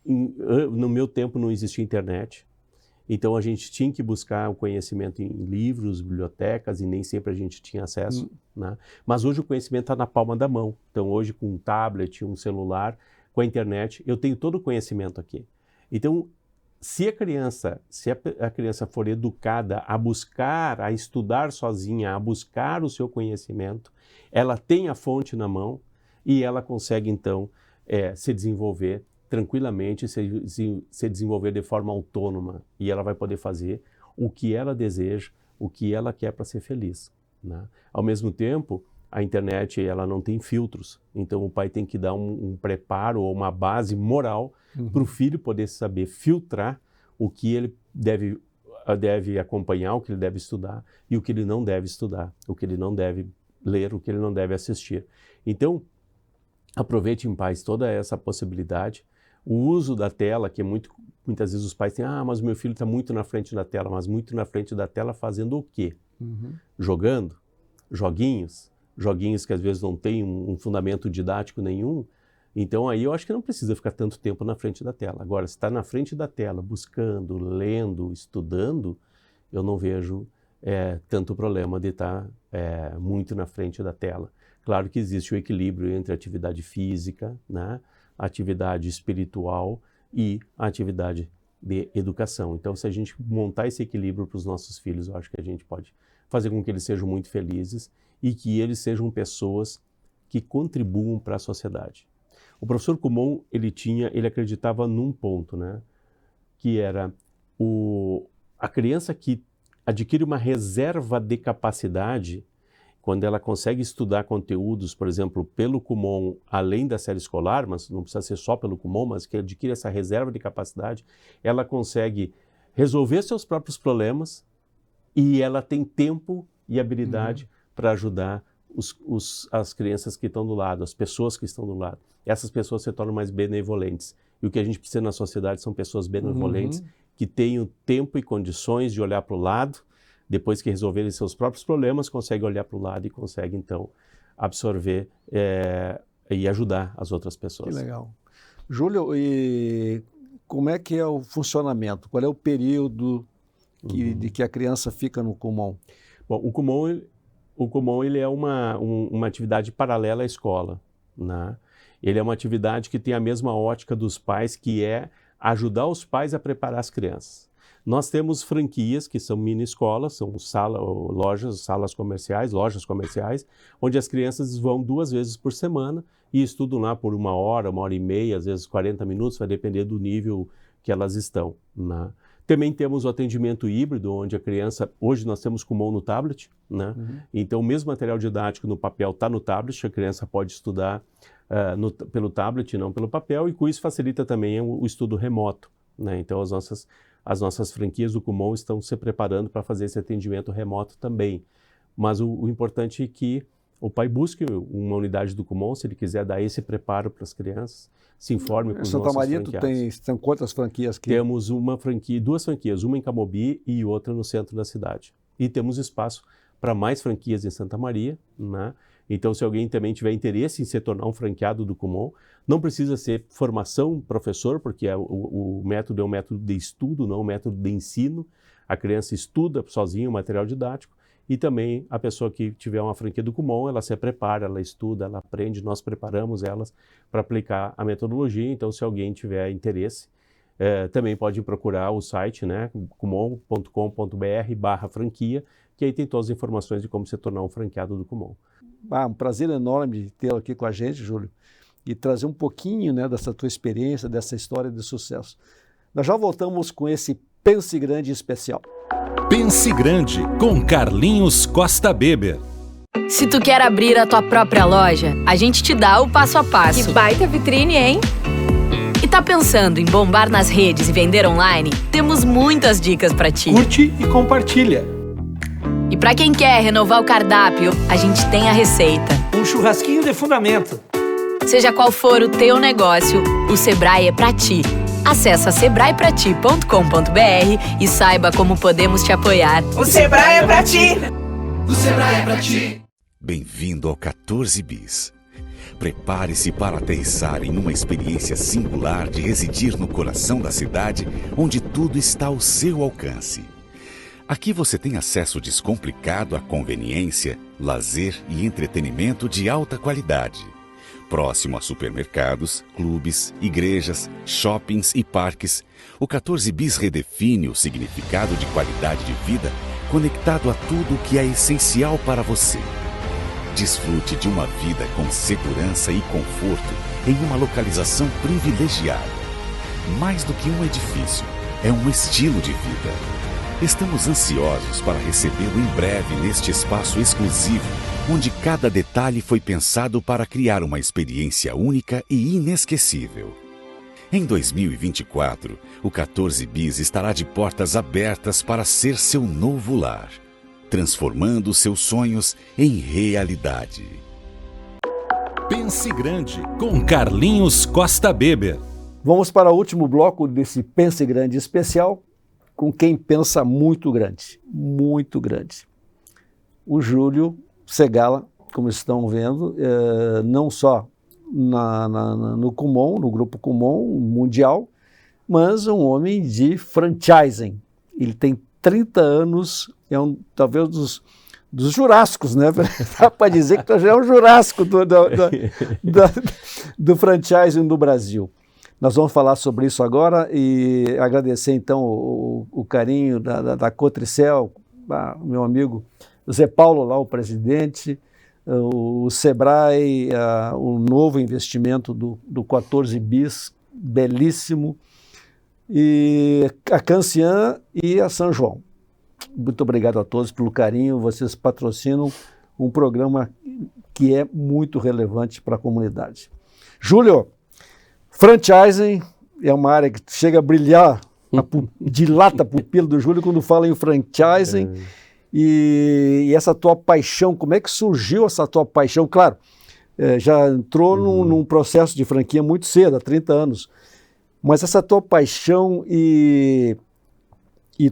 no meu tempo não existia internet, então a gente tinha que buscar o conhecimento em livros, bibliotecas, e nem sempre a gente tinha acesso, né? Mas hoje o conhecimento está na palma da mão. Então hoje com um tablet, um celular, com a internet, eu tenho todo o conhecimento aqui. Então, se a criança for educada a buscar, a estudar sozinha, a buscar o seu conhecimento, ela tem a fonte na mão e ela consegue então se desenvolver tranquilamente, se desenvolver de forma autônoma, e ela vai poder fazer o que ela deseja, o que ela quer para ser feliz, né? Ao mesmo tempo, a internet ela não tem filtros, então o pai tem que dar um preparo ou uma base moral para o filho poder saber filtrar o que ele deve acompanhar, o que ele deve estudar e o que ele não deve estudar, o que ele não deve ler, o que ele não deve assistir. Então, Aproveite em paz toda essa possibilidade. O uso da tela, que muitas vezes os pais têm, mas meu filho está muito na frente da tela, mas muito na frente da tela fazendo o quê? Jogando? Joguinhos que às vezes não têm um fundamento didático nenhum. Então aí eu acho que não precisa ficar tanto tempo na frente da tela. Agora, se está na frente da tela, buscando, lendo, estudando, eu não vejo tanto problema de estar muito na frente da tela. Claro que existe o equilíbrio entre a atividade física, né, a atividade espiritual e a atividade de educação. Então, se a gente montar esse equilíbrio para os nossos filhos, eu acho que a gente pode fazer com que eles sejam muito felizes e que eles sejam pessoas que contribuam para a sociedade. O professor Kumon, ele acreditava num ponto, né, que era a criança que adquire uma reserva de capacidade, quando ela consegue estudar conteúdos, por exemplo, pelo Kumon, além da série escolar, mas não precisa ser só pelo Kumon, mas que adquire essa reserva de capacidade, ela consegue resolver seus próprios problemas e ela tem tempo e habilidade para ajudar as crianças que estão do lado, as pessoas que estão do lado. Essas pessoas se tornam mais benevolentes. E o que a gente precisa na sociedade são pessoas benevolentes que tenham tempo e condições de olhar para o lado, depois que resolverem seus próprios problemas, conseguem olhar para o lado e conseguem, então, absorver e ajudar as outras pessoas. Que legal. Júlio, e como é que é o funcionamento? Qual é o período de que a criança fica no Kumon? Bom, o Kumon ele é uma atividade paralela à escola, né? Ele é uma atividade que tem a mesma ótica dos pais, que é ajudar os pais a preparar as crianças. Nós temos franquias, que são mini-escolas, são lojas comerciais, onde as crianças vão 2 vezes por semana e estudam lá por 1 hora, 1h30, às vezes 40 minutos, vai depender do nível que elas estão, né? Também temos o atendimento híbrido, onde a criança, hoje nós temos Kumon no tablet, né? Então o mesmo material didático no papel está no tablet, a criança pode estudar pelo tablet e não pelo papel, e com isso facilita também o estudo remoto, né? Então as nossas franquias do Kumon estão se preparando para fazer esse atendimento remoto também. Mas o importante é que o pai busque uma unidade do Kumon, se ele quiser dar esse preparo para as crianças, se informe com os nossos franqueados. Santa Maria, tem quantas franquias aqui? Temos 2 franquias, uma em Camobi e outra no centro da cidade. E temos espaço para mais franquias em Santa Maria, né? Então, se alguém também tiver interesse em se tornar um franqueado do Kumon, não precisa ser formação professor, porque o método é um método de estudo, não um método de ensino. A criança estuda sozinha o material didático e também a pessoa que tiver uma franquia do Kumon, ela se prepara, ela estuda, ela aprende, nós preparamos elas para aplicar a metodologia. Então, se alguém tiver interesse, também pode procurar o site, né, kumon.com.br/franquia, que aí tem todas as informações de como se tornar um franqueado do Kumon. Um prazer enorme tê-lo aqui com a gente, Júlio, e trazer um pouquinho, né, dessa tua experiência, dessa história de sucesso. Nós já voltamos com esse Pense Grande especial. Pense Grande, com Carlinhos Costa Beber. Se tu quer abrir a tua própria loja, a gente te dá o passo a passo. Que baita vitrine, hein? E tá pensando em bombar nas redes e vender online? Temos muitas dicas pra ti. Curte e compartilha. E pra quem quer renovar o cardápio, a gente tem a receita. Um churrasquinho de fundamento. Seja qual for o teu negócio, o Sebrae é pra ti. Acesse sebraeprati.com.br e saiba como podemos te apoiar. O Sebrae é pra ti! O Sebrae é pra ti! Bem-vindo ao 14 Bis. Prepare-se para aterrissar em uma experiência singular de residir no coração da cidade, onde tudo está ao seu alcance. Aqui você tem acesso descomplicado à conveniência, lazer e entretenimento de alta qualidade. Próximo a supermercados, clubes, igrejas, shoppings e parques, o 14 Bis redefine o significado de qualidade de vida conectado a tudo o que é essencial para você. Desfrute de uma vida com segurança e conforto em uma localização privilegiada. Mais do que um edifício, é um estilo de vida. Estamos ansiosos para recebê-lo em breve neste espaço exclusivo, onde cada detalhe foi pensado para criar uma experiência única e inesquecível. Em 2024, o 14 Bis estará de portas abertas para ser seu novo lar, transformando seus sonhos em realidade. Pense Grande, com Carlinhos Costa Beber. Vamos para o último bloco desse Pense Grande especial, com quem pensa muito grande, muito grande. O Júlio Segala, como estão vendo, não só no Kumon, no Grupo Kumon Mundial, mas um homem de franchising. Ele tem 30 anos, talvez dos jurássicos, né? Dá para dizer que já é um jurássico do franchising do Brasil. Nós vamos falar sobre isso agora e agradecer então o carinho da Cotricel, meu amigo Zé Paulo lá, o presidente, o Sebrae, o novo investimento do 14 bis, belíssimo, e a Cancian e a São João. Muito obrigado a todos pelo carinho, vocês patrocinam um programa que é muito relevante para a comunidade. Júlio, franchising é uma área que chega a brilhar, dilata a pupila do Júlio quando fala em franchising. E essa tua paixão, como é que surgiu essa tua paixão? Claro, já entrou num processo de franquia muito cedo, há 30 anos, mas essa tua paixão e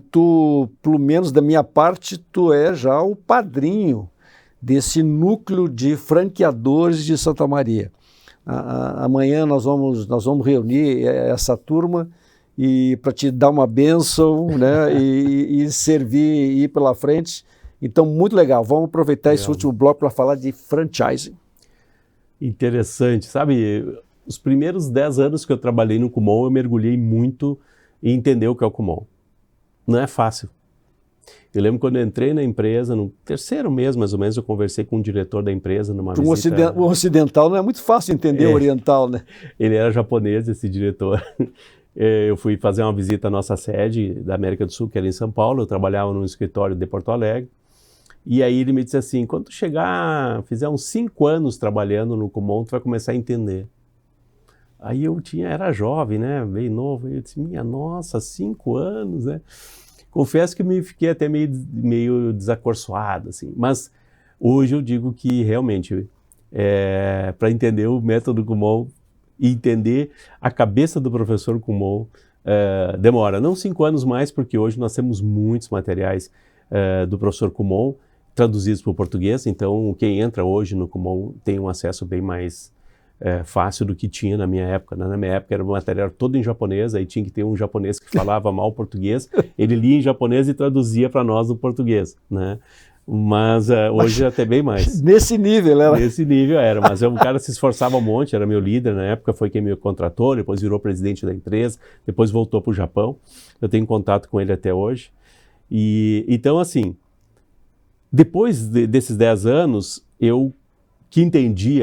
tu, pelo menos da minha parte, tu é já o padrinho desse núcleo de franqueadores de Santa Maria. Amanhã nós vamos reunir essa turma e para te dar uma bênção, né, e servir e ir pela frente. Então, muito legal. Vamos aproveitar esse último bloco para falar de franchising. Interessante. Sabe, os primeiros 10 anos que eu trabalhei no Kumon, eu mergulhei muito em entender o que é o Kumon. Não é fácil. Eu lembro quando eu entrei na empresa, no terceiro mês, mais ou menos, eu conversei com o diretor da empresa numa visita... O ocidental não é muito fácil entender o oriental, né? Ele era japonês, esse diretor. Eu fui fazer uma visita à nossa sede da América do Sul, que era em São Paulo. Eu trabalhava num escritório de Porto Alegre. E aí ele me disse assim, quando tu fizer uns 5 anos trabalhando no Kumon, tu vai começar a entender. Aí era jovem, né, bem novo. E eu disse, minha nossa, 5 anos, né? Confesso que fiquei até meio desacorçoado, assim. Mas hoje eu digo que realmente, para entender o método Kumon e entender a cabeça do professor Kumon, demora. Não 5 anos mais, porque hoje nós temos muitos materiais do professor Kumon traduzidos para o português. Então, quem entra hoje no Kumon tem um acesso bem mais fácil do que tinha na minha época. Na minha época era um material todo em japonês, aí tinha que ter um japonês que falava mal português, ele lia em japonês e traduzia para nós no português, né? Mas hoje até bem mais. Nesse nível era? Nesse nível era, mas o cara se esforçava um monte, era meu líder na época, foi quem me contratou, depois virou presidente da empresa, depois voltou para o Japão, eu tenho contato com ele até hoje. E então assim, depois desses 10 anos, eu que entendi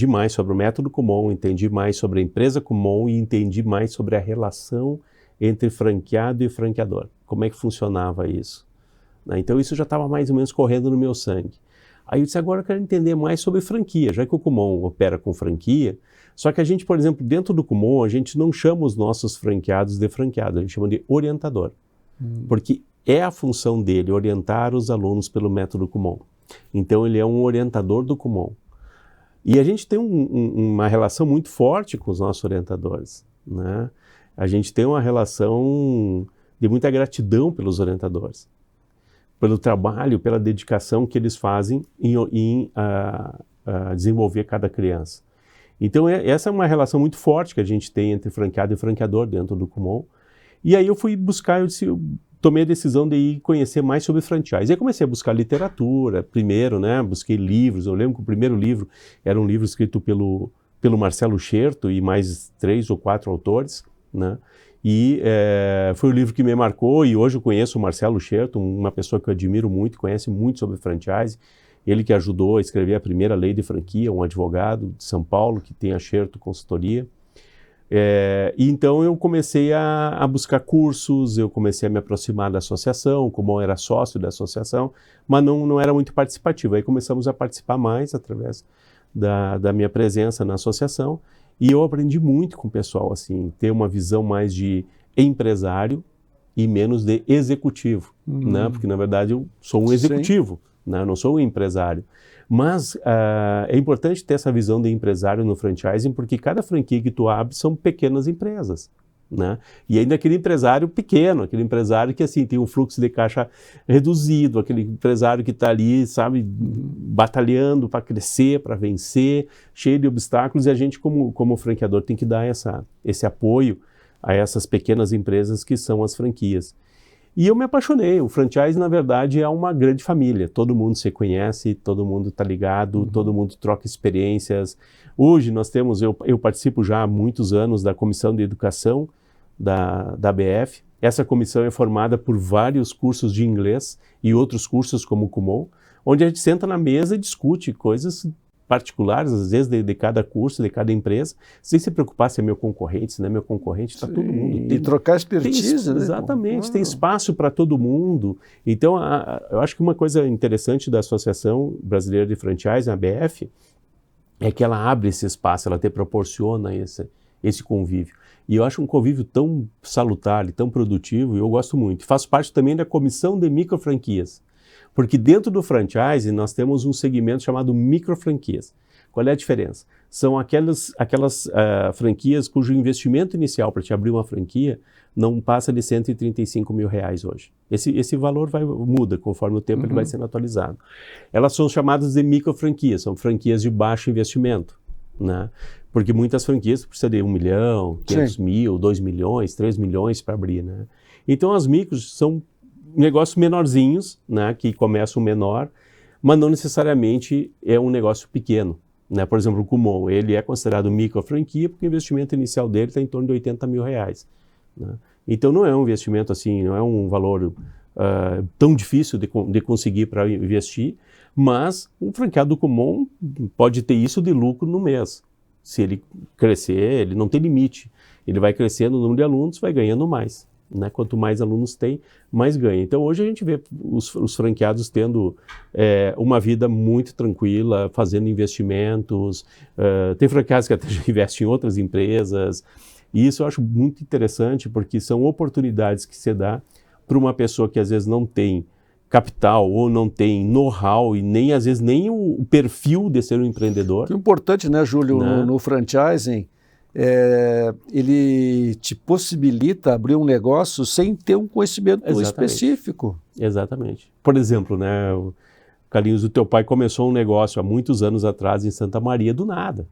mais sobre o método Kumon, entendi mais sobre a empresa Kumon e entendi mais sobre a relação entre franqueado e franqueador. Como é que funcionava isso? Então isso já estava mais ou menos correndo no meu sangue. Aí eu disse, agora eu quero entender mais sobre franquia, já que o Kumon opera com franquia, só que a gente, por exemplo, dentro do Kumon, a gente não chama os nossos franqueados de franqueado, a gente chama de orientador. Porque é a função dele orientar os alunos pelo método Kumon. Então ele é um orientador do Kumon. E a gente tem uma relação muito forte com os nossos orientadores, né? A gente tem uma relação de muita gratidão pelos orientadores, pelo trabalho, pela dedicação que eles fazem em desenvolver cada criança. Então essa é uma relação muito forte que a gente tem entre franqueado e franqueador dentro do Kumon. E aí eu fui buscar, eu tomei a decisão de ir conhecer mais sobre franchise. Aí comecei a buscar literatura, primeiro, né? Busquei livros. Eu lembro que o primeiro livro era um livro escrito pelo Marcelo Scherto e mais 3 ou 4 autores, né? E foi o livro que me marcou, e hoje eu conheço o Marcelo Scherto, uma pessoa que eu admiro muito, conhece muito sobre franchise. Ele que ajudou a escrever a primeira lei de franquia, um advogado de São Paulo que tem a Scherto Consultoria. E então eu comecei a buscar cursos, eu comecei a me aproximar da associação, como eu era sócio da associação, mas não era muito participativo. Aí começamos a participar mais através da minha presença na associação, e eu aprendi muito com o pessoal, assim, ter uma visão mais de empresário e menos de executivo, né? Porque na verdade eu sou um executivo, né? Eu não sou um empresário. Mas é importante ter essa visão de empresário no franchising, porque cada franquia que tu abre são pequenas empresas, né? E ainda aquele empresário pequeno, aquele empresário que assim tem um fluxo de caixa reduzido, aquele empresário que está ali, sabe, batalhando para crescer, para vencer, cheio de obstáculos, e a gente como franqueador tem que dar esse apoio a essas pequenas empresas que são as franquias. E eu me apaixonei. O franchise, na verdade, é uma grande família. Todo mundo se conhece, todo mundo está ligado, todo mundo troca experiências. Hoje nós temos, eu participo já há muitos anos da Comissão de Educação da ABF. Essa comissão é formada por vários cursos de inglês e outros cursos como o Kumon, onde a gente senta na mesa e discute coisas particulares, às vezes de cada curso, de cada empresa, sem se preocupar se é meu concorrente, se não é meu concorrente, está todo mundo. E trocar expertise, né? Exatamente, tem espaço para todo mundo. Então, eu acho que uma coisa interessante da Associação Brasileira de Franchise, a ABF, é que ela abre esse espaço, ela te proporciona esse convívio. E eu acho um convívio tão salutar e tão produtivo, e eu gosto muito. Faço parte também da Comissão de Microfranquias. Porque dentro do franchise nós temos um segmento chamado microfranquias. Qual é a diferença? São aquelas franquias cujo investimento inicial para te abrir uma franquia não passa de R$135 mil hoje. Esse valor muda conforme o tempo ele vai sendo atualizado. Elas são chamadas de microfranquias, são franquias de baixo investimento, né? Porque muitas franquias precisam de 1 milhão, 500 mil, 2 milhões, 3 milhões para abrir, né? Então as micros são negócios menorzinhos, né, que começam menor, mas não necessariamente é um negócio pequeno, né? Por exemplo, o Kumon, ele é considerado micro franquia porque o investimento inicial dele está em torno de R$80 mil, né? Então não é um investimento assim, não é um valor tão difícil de conseguir para investir, mas um franqueado do Kumon pode ter isso de lucro no mês. Se ele crescer, ele não tem limite, ele vai crescendo o número de alunos, vai ganhando mais. Né? Quanto mais alunos tem, mais ganha. Então hoje a gente vê os franqueados tendo uma vida muito tranquila, fazendo investimentos, tem franqueados que até já investem em outras empresas, e isso eu acho muito interessante porque são oportunidades que se dá para uma pessoa que às vezes não tem capital ou não tem know-how e nem às vezes nem o perfil de ser um empreendedor. O importante, né, Júlio, né? No franchising, ele te possibilita abrir um negócio sem ter um conhecimento específico. Exatamente. Por exemplo, né, Carlinhos, o teu pai começou um negócio há muitos anos atrás em Santa Maria do nada.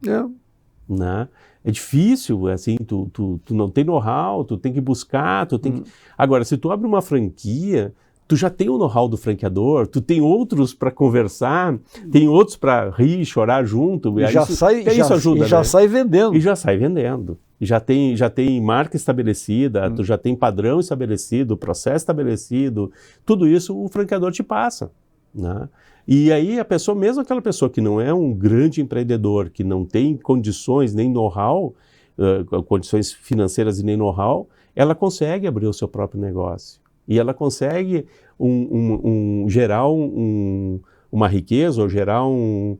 Né? É difícil, assim, tu não tem know-how, tu tem que buscar, tu tem que... Agora, se tu abre uma franquia, tu já tem o know-how do franqueador, tu tem outros para conversar, tem outros para rir, chorar junto. E isso ajuda, já sai vendendo. E já sai vendendo. Já tem marca estabelecida, tu já tem padrão estabelecido, processo estabelecido. Tudo isso o franqueador te passa, né? E aí a pessoa, mesmo aquela pessoa que não é um grande empreendedor, que não tem condições nem know-how, condições financeiras e nem know-how, ela consegue abrir o seu próprio negócio. E ela consegue gerar uma riqueza ou gerar um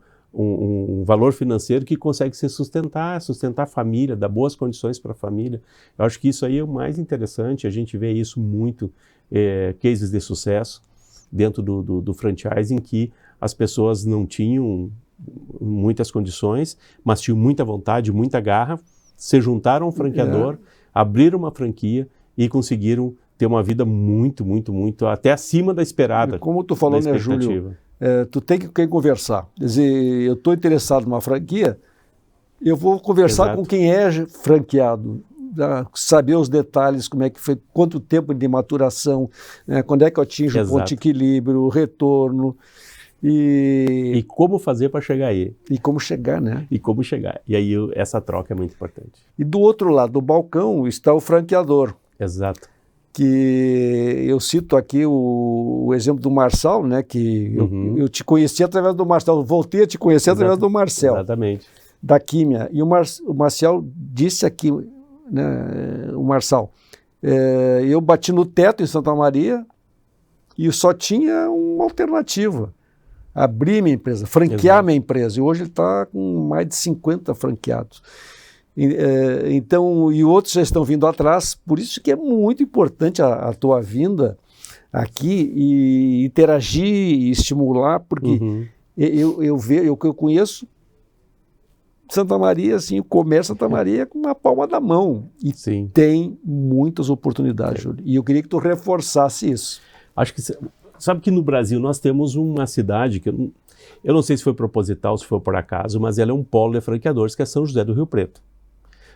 valor financeiro que consegue se sustentar a família, dar boas condições para a família. Eu acho que isso aí é o mais interessante, a gente vê isso muito, cases de sucesso dentro do franchising, que as pessoas não tinham muitas condições, mas tinham muita vontade, muita garra, se juntaram ao franqueador, abriram uma franquia e conseguiram ter uma vida muito, muito, muito, até acima da esperada. Como tu falou, né, Júlio, tu tem que conversar. Quer dizer, eu estou interessado numa franquia, eu vou conversar com quem é franqueado, saber os detalhes, como é que foi, quanto tempo de maturação, quando é que eu atinjo o ponto de equilíbrio, o retorno. E como fazer para chegar aí. E como chegar, né? E como chegar. E aí essa troca é muito importante. E do outro lado do balcão está o franqueador. Exato. Que eu cito aqui o exemplo do Marçal, né? Que eu te conheci através do Marçal, voltei a te conhecer através do Marcel. Exatamente. Da Químia. E o Marcel disse aqui, né, o Marçal, eu bati no teto em Santa Maria e só tinha uma alternativa. Abrir minha empresa, franquear minha empresa. E hoje ele está com mais de 50 franqueados. Então, e outros já estão vindo atrás. Por isso que é muito importante a tua vinda aqui e interagir e estimular, porque eu conheço Santa Maria, assim, o comércio Santa Maria com uma palma da mão. E tem muitas oportunidades, Júlio. E eu queria que tu reforçasse isso. Acho que, sabe que no Brasil nós temos uma cidade que eu não sei se foi proposital, se foi por acaso, mas ela é um polo de franqueadores, que é São José do Rio Preto.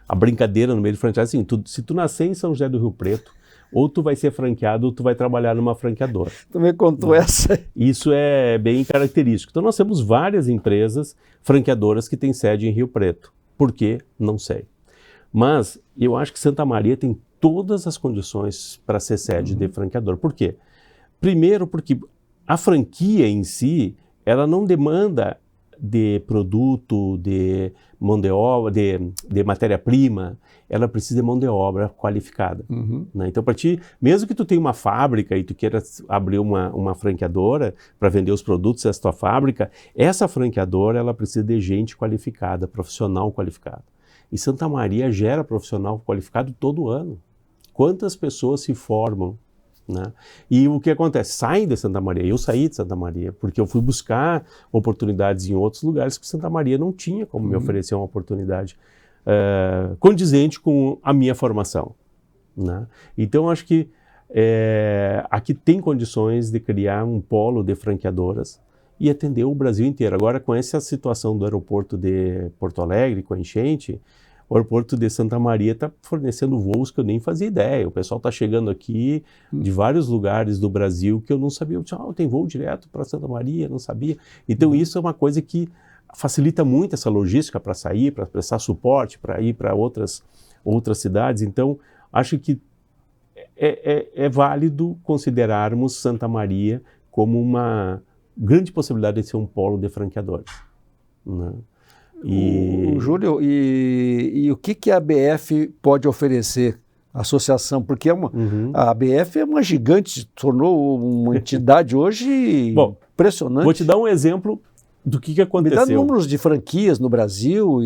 A brincadeira no meio de franqueado é assim, se tu nascer em São José do Rio Preto, ou tu vai ser franqueado ou tu vai trabalhar numa franqueadora. Tu me contou essa. Isso é bem característico. Então nós temos várias empresas franqueadoras que têm sede em Rio Preto. Por quê? Não sei. Mas eu acho que Santa Maria tem todas as condições para ser sede de franqueador. Por quê? Primeiro porque a franquia em si, ela não demanda de produto, de mão de obra, de matéria-prima, ela precisa de mão de obra qualificada. Né? Então, para ti, mesmo que tu tenha uma fábrica e tu queira abrir uma franqueadora para vender os produtos dessa tua fábrica, essa franqueadora ela precisa de gente qualificada, profissional qualificado. E Santa Maria gera profissional qualificado todo ano. Quantas pessoas se formam? Né? E o que acontece? Saem de Santa Maria. Eu saí de Santa Maria porque eu fui buscar oportunidades em outros lugares que Santa Maria não tinha como me oferecer uma oportunidade condizente com a minha formação. Né? Então, acho que aqui tem condições de criar um polo de franqueadoras e atender o Brasil inteiro. Agora, com essa situação do aeroporto de Porto Alegre, com a enchente, o aeroporto de Santa Maria está fornecendo voos que eu nem fazia ideia. O pessoal está chegando aqui de vários lugares do Brasil que eu não sabia. Tem voo direto para Santa Maria, não sabia. Então isso é uma coisa que facilita muito essa logística para sair, para prestar suporte, para ir para outras cidades. Então acho que é válido considerarmos Santa Maria como uma grande possibilidade de ser um polo de franqueadores. Né? Júlio, e o que a ABF pode oferecer à associação? Porque a ABF é uma gigante, se tornou uma entidade hoje impressionante. Vou te dar um exemplo do que aconteceu. Me dá números de franquias no Brasil.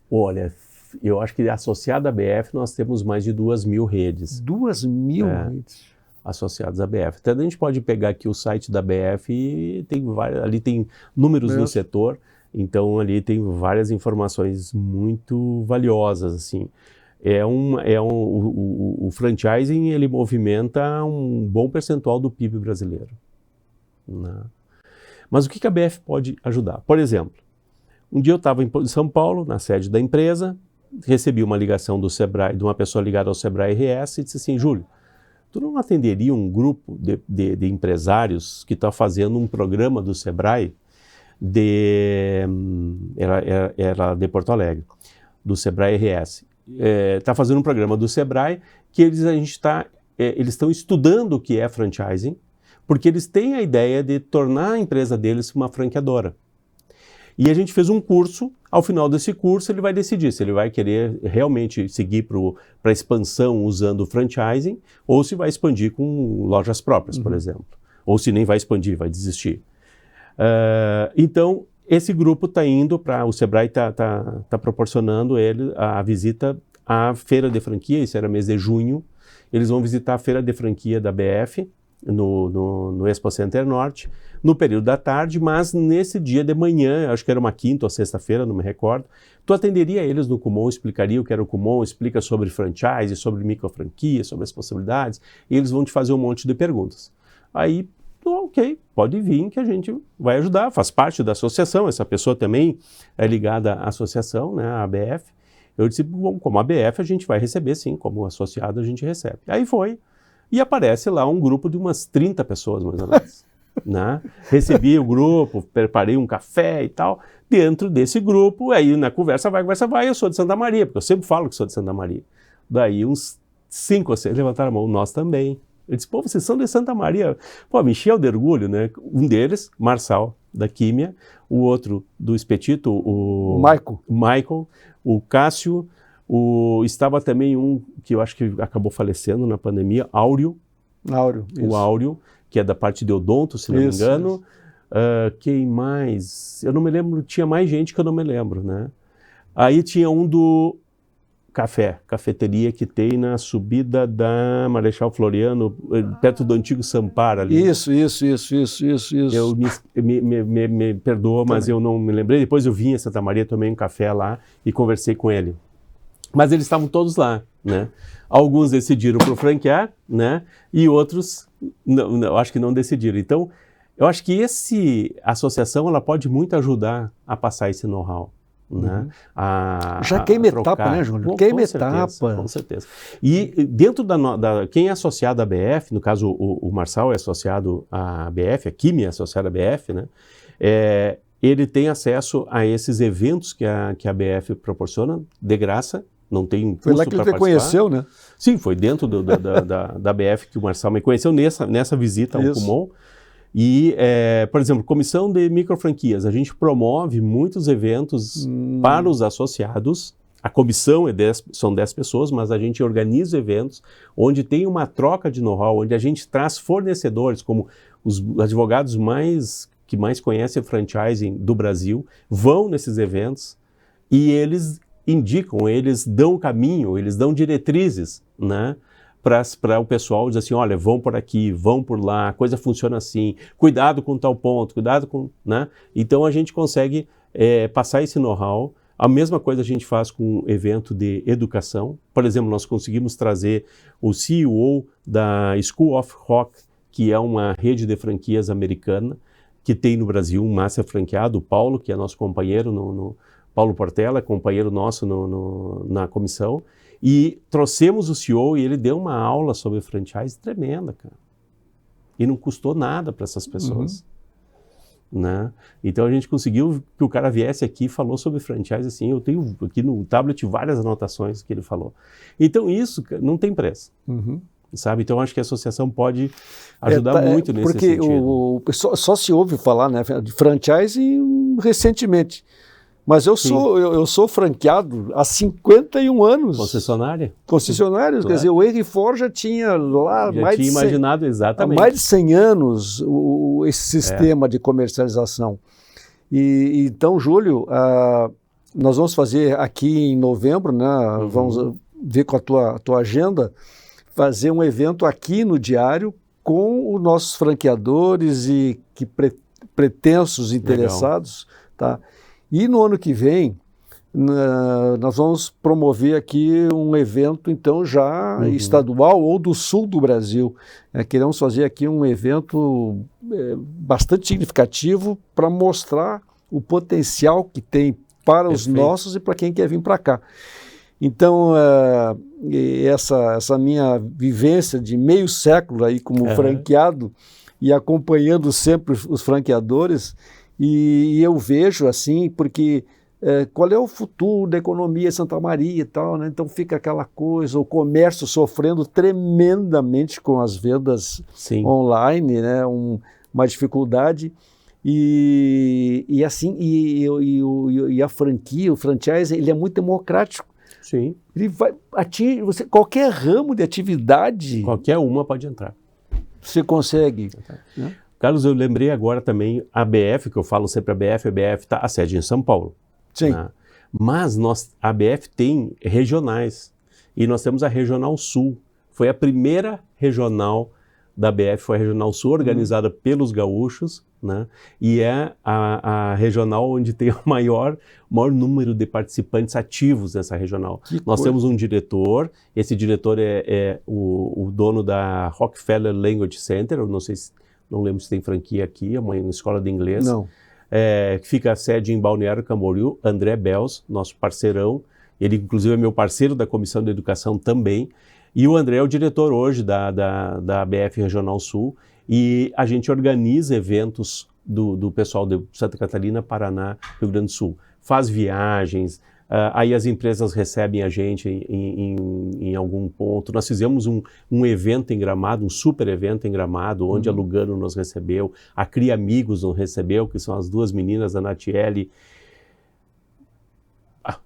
Olha, eu acho que associado à ABF nós temos mais de 2.000 redes. 2.000 redes? Associados à ABF. Até a gente pode pegar aqui o site da ABF e ali tem números no setor. Então ali tem várias informações muito valiosas, assim. O franchising ele movimenta um bom percentual do PIB brasileiro. Né? Mas o que a BF pode ajudar? Por exemplo, um dia eu estava em São Paulo, na sede da empresa, recebi uma ligação do Sebrae, de uma pessoa ligada ao Sebrae RS e disse assim: Júlio, tu não atenderia um grupo de empresários que está fazendo um programa do Sebrae era de Porto Alegre, do Sebrae RS. Está fazendo um programa do Sebrae que eles estão estudando o que é franchising, porque eles têm a ideia de tornar a empresa deles uma franqueadora. E a gente fez um curso, ao final desse curso ele vai decidir se ele vai querer realmente seguir para a expansão usando o franchising, ou se vai expandir com lojas próprias, por exemplo. Ou se nem vai expandir, vai desistir. Então, esse grupo está indo para... O Sebrae está proporcionando a visita à feira de franquia, isso era mês de junho. Eles vão visitar a feira de franquia da BF, no Expo Center Norte, no período da tarde, mas nesse dia de manhã, acho que era uma quinta ou sexta-feira, não me recordo, tu atenderia eles no Kumon, explicaria o que era o Kumon, explica sobre franchise, sobre microfranquia, sobre as possibilidades, e eles vão te fazer um monte de perguntas. Aí, ok, pode vir que a gente vai ajudar, faz parte da associação, essa pessoa também é ligada à associação, né, à ABF. Eu disse, bom, como ABF a gente vai receber sim, como associado a gente recebe. Aí foi, e aparece lá um grupo de umas 30 pessoas mais ou menos. Né? Recebi o grupo, preparei um café e tal, dentro desse grupo, aí na conversa vai, eu sou de Santa Maria, porque eu sempre falo que sou de Santa Maria. Daí uns 5 ou 6 levantaram a mão, nós também. Eu disse, pô, vocês são de Santa Maria. Pô, me encheu de orgulho, né? Um deles, Marçal, da Químia, o outro do Expetito, o Michael, o Cássio, estava também um que eu acho que acabou falecendo na pandemia, Áureo, o Áureo, que é da parte de odonto, se não me engano. Quem mais? Eu não me lembro, tinha mais gente que eu não me lembro, né? Aí tinha um do cafeteria que tem na subida da Marechal Floriano, perto do antigo Sampar ali. Isso. Eu me perdoa, mas eu não me lembrei. Depois eu vim em Santa Maria, tomei um café lá e conversei com ele. Mas eles estavam todos lá, né? Alguns decidiram por franquear, né? E outros, eu acho que não decidiram. Então, eu acho que essa associação, ela pode muito ajudar a passar esse know-how. Né? Já queima etapa, né, Júlio? Queima etapa. Com certeza. E dentro quem é associado à BF, no caso o Marçal é associado à BF, a Kimi é associada à BF, né? Ele tem acesso a esses eventos que a BF proporciona de graça, não tem custo. Foi lá que ele te conheceu, né? Sim, foi dentro da BF que o Marçal me conheceu nessa visita ao Kumon. E, por exemplo, comissão de microfranquias, a gente promove muitos eventos para os associados. A comissão são 10 pessoas, mas a gente organiza eventos onde tem uma troca de know-how, onde a gente traz fornecedores, como os advogados que mais conhecem franchising do Brasil, vão nesses eventos e eles dão caminho, eles dão diretrizes, né? Para o pessoal dizer assim, olha, vão por aqui, vão por lá, a coisa funciona assim, cuidado com tal ponto, cuidado com... né? Então a gente consegue passar esse know-how. A mesma coisa a gente faz com um evento de educação. Por exemplo, nós conseguimos trazer o CEO da School of Rock, que é uma rede de franquias americana, que tem no Brasil um master franqueado, o Paulo, que é nosso companheiro, Paulo Portela, companheiro nosso na comissão. E trouxemos o CEO e ele deu uma aula sobre franchise tremenda, cara. E não custou nada para essas pessoas. Né? Então a gente conseguiu que o cara viesse aqui e falou sobre franchise assim. Eu tenho aqui no tablet várias anotações que ele falou. Então isso não tem preço. Sabe? Então acho que a associação pode ajudar muito nesse sentido. Porque só se ouve falar, né, de franchise recentemente. Mas eu sou franqueado há 51 anos. Concessionários, quer dizer, o Henry Ford já tinha lá imaginado exatamente. Há mais de 100 anos esse sistema de comercialização. E então, Júlio, nós vamos fazer aqui em novembro, né, vamos ver com a tua agenda, fazer um evento aqui no Diário com os nossos franqueadores e pretensos interessados, tá? E no ano que vem, nós vamos promover aqui um evento, então, já estadual ou do sul do Brasil. Queremos fazer aqui um evento bastante significativo para mostrar o potencial que tem para os nossos e para quem quer vir para cá. Então, essa minha vivência de meio século aí como franqueado e acompanhando sempre os franqueadores, e eu vejo assim, porque qual é o futuro da economia de Santa Maria e tal, né? Então fica aquela coisa, o comércio sofrendo tremendamente com as vendas online, né? Uma dificuldade. E assim, e a franquia, o franchise, ele é muito democrático. Sim. Ele vai atingir qualquer ramo de atividade. Qualquer uma pode entrar. Você consegue. Né? Carlos, eu lembrei agora também a BF, que eu falo sempre a BF está a sede em São Paulo. Sim. Né? Mas a BF tem regionais e nós temos a Regional Sul. Foi a primeira regional da BF, foi a Regional Sul, organizada pelos gaúchos, né? E é a regional onde tem o maior número de participantes ativos nessa regional. Nós temos um diretor, esse diretor é o dono da Rockefeller Language Center, eu não lembro se tem franquia aqui, é uma escola de inglês. Não. Que fica a sede em Balneário Camboriú, André Bells, nosso parceirão. Ele, inclusive, é meu parceiro da Comissão de Educação também. E o André é o diretor hoje da BF Regional Sul. E a gente organiza eventos do pessoal de Santa Catarina, Paraná, Rio Grande do Sul. Faz viagens, aí as empresas recebem a gente em algum ponto. Nós fizemos um evento em Gramado, um super evento em Gramado, onde a Lugano nos recebeu, a Cria Amigos nos recebeu, que são as duas meninas, a Natiele.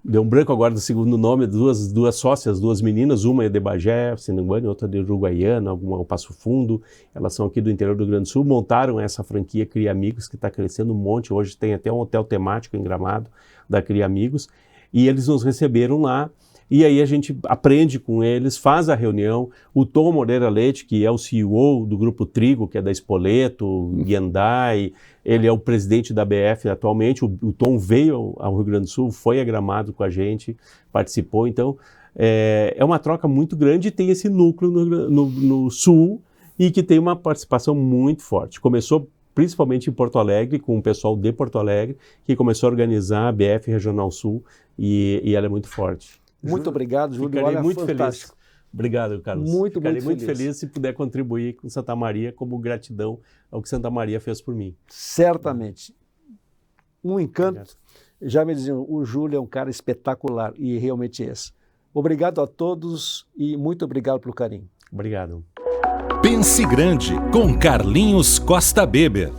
Deu um branco agora do segundo nome, duas sócias, duas meninas, uma é de Bagé, se não me engano, outra de Uruguaiana, uma ao Passo Fundo, elas são aqui do interior do Rio Grande do Sul, montaram essa franquia Cria Amigos, que está crescendo um monte, hoje tem até um hotel temático em Gramado, da Cria Amigos, e eles nos receberam lá, E aí a gente aprende com eles, faz a reunião. O Tom Moreira Leite, que é o CEO do Grupo Trigo, que é da Spoleto, Hyundai, ele é o presidente da BF atualmente. O Tom veio ao Rio Grande do Sul, foi a Gramado com a gente, participou. Então, é uma troca muito grande e tem esse núcleo no Sul e que tem uma participação muito forte. Começou principalmente em Porto Alegre, com o pessoal de Porto Alegre, que começou a organizar a BF Regional Sul e ela é muito forte. Muito obrigado, Júlio. Ficarei Olha, muito fantástico. feliz. Obrigado, Carlos. Ficarei muito feliz se puder contribuir com Santa Maria como gratidão ao que Santa Maria fez por mim. Certamente. Um encanto. Obrigado. Já me diziam, o Júlio é um cara espetacular e realmente é esse. Obrigado a todos e muito obrigado pelo carinho. Obrigado. Pense Grande, com Carlinhos Costa Beber.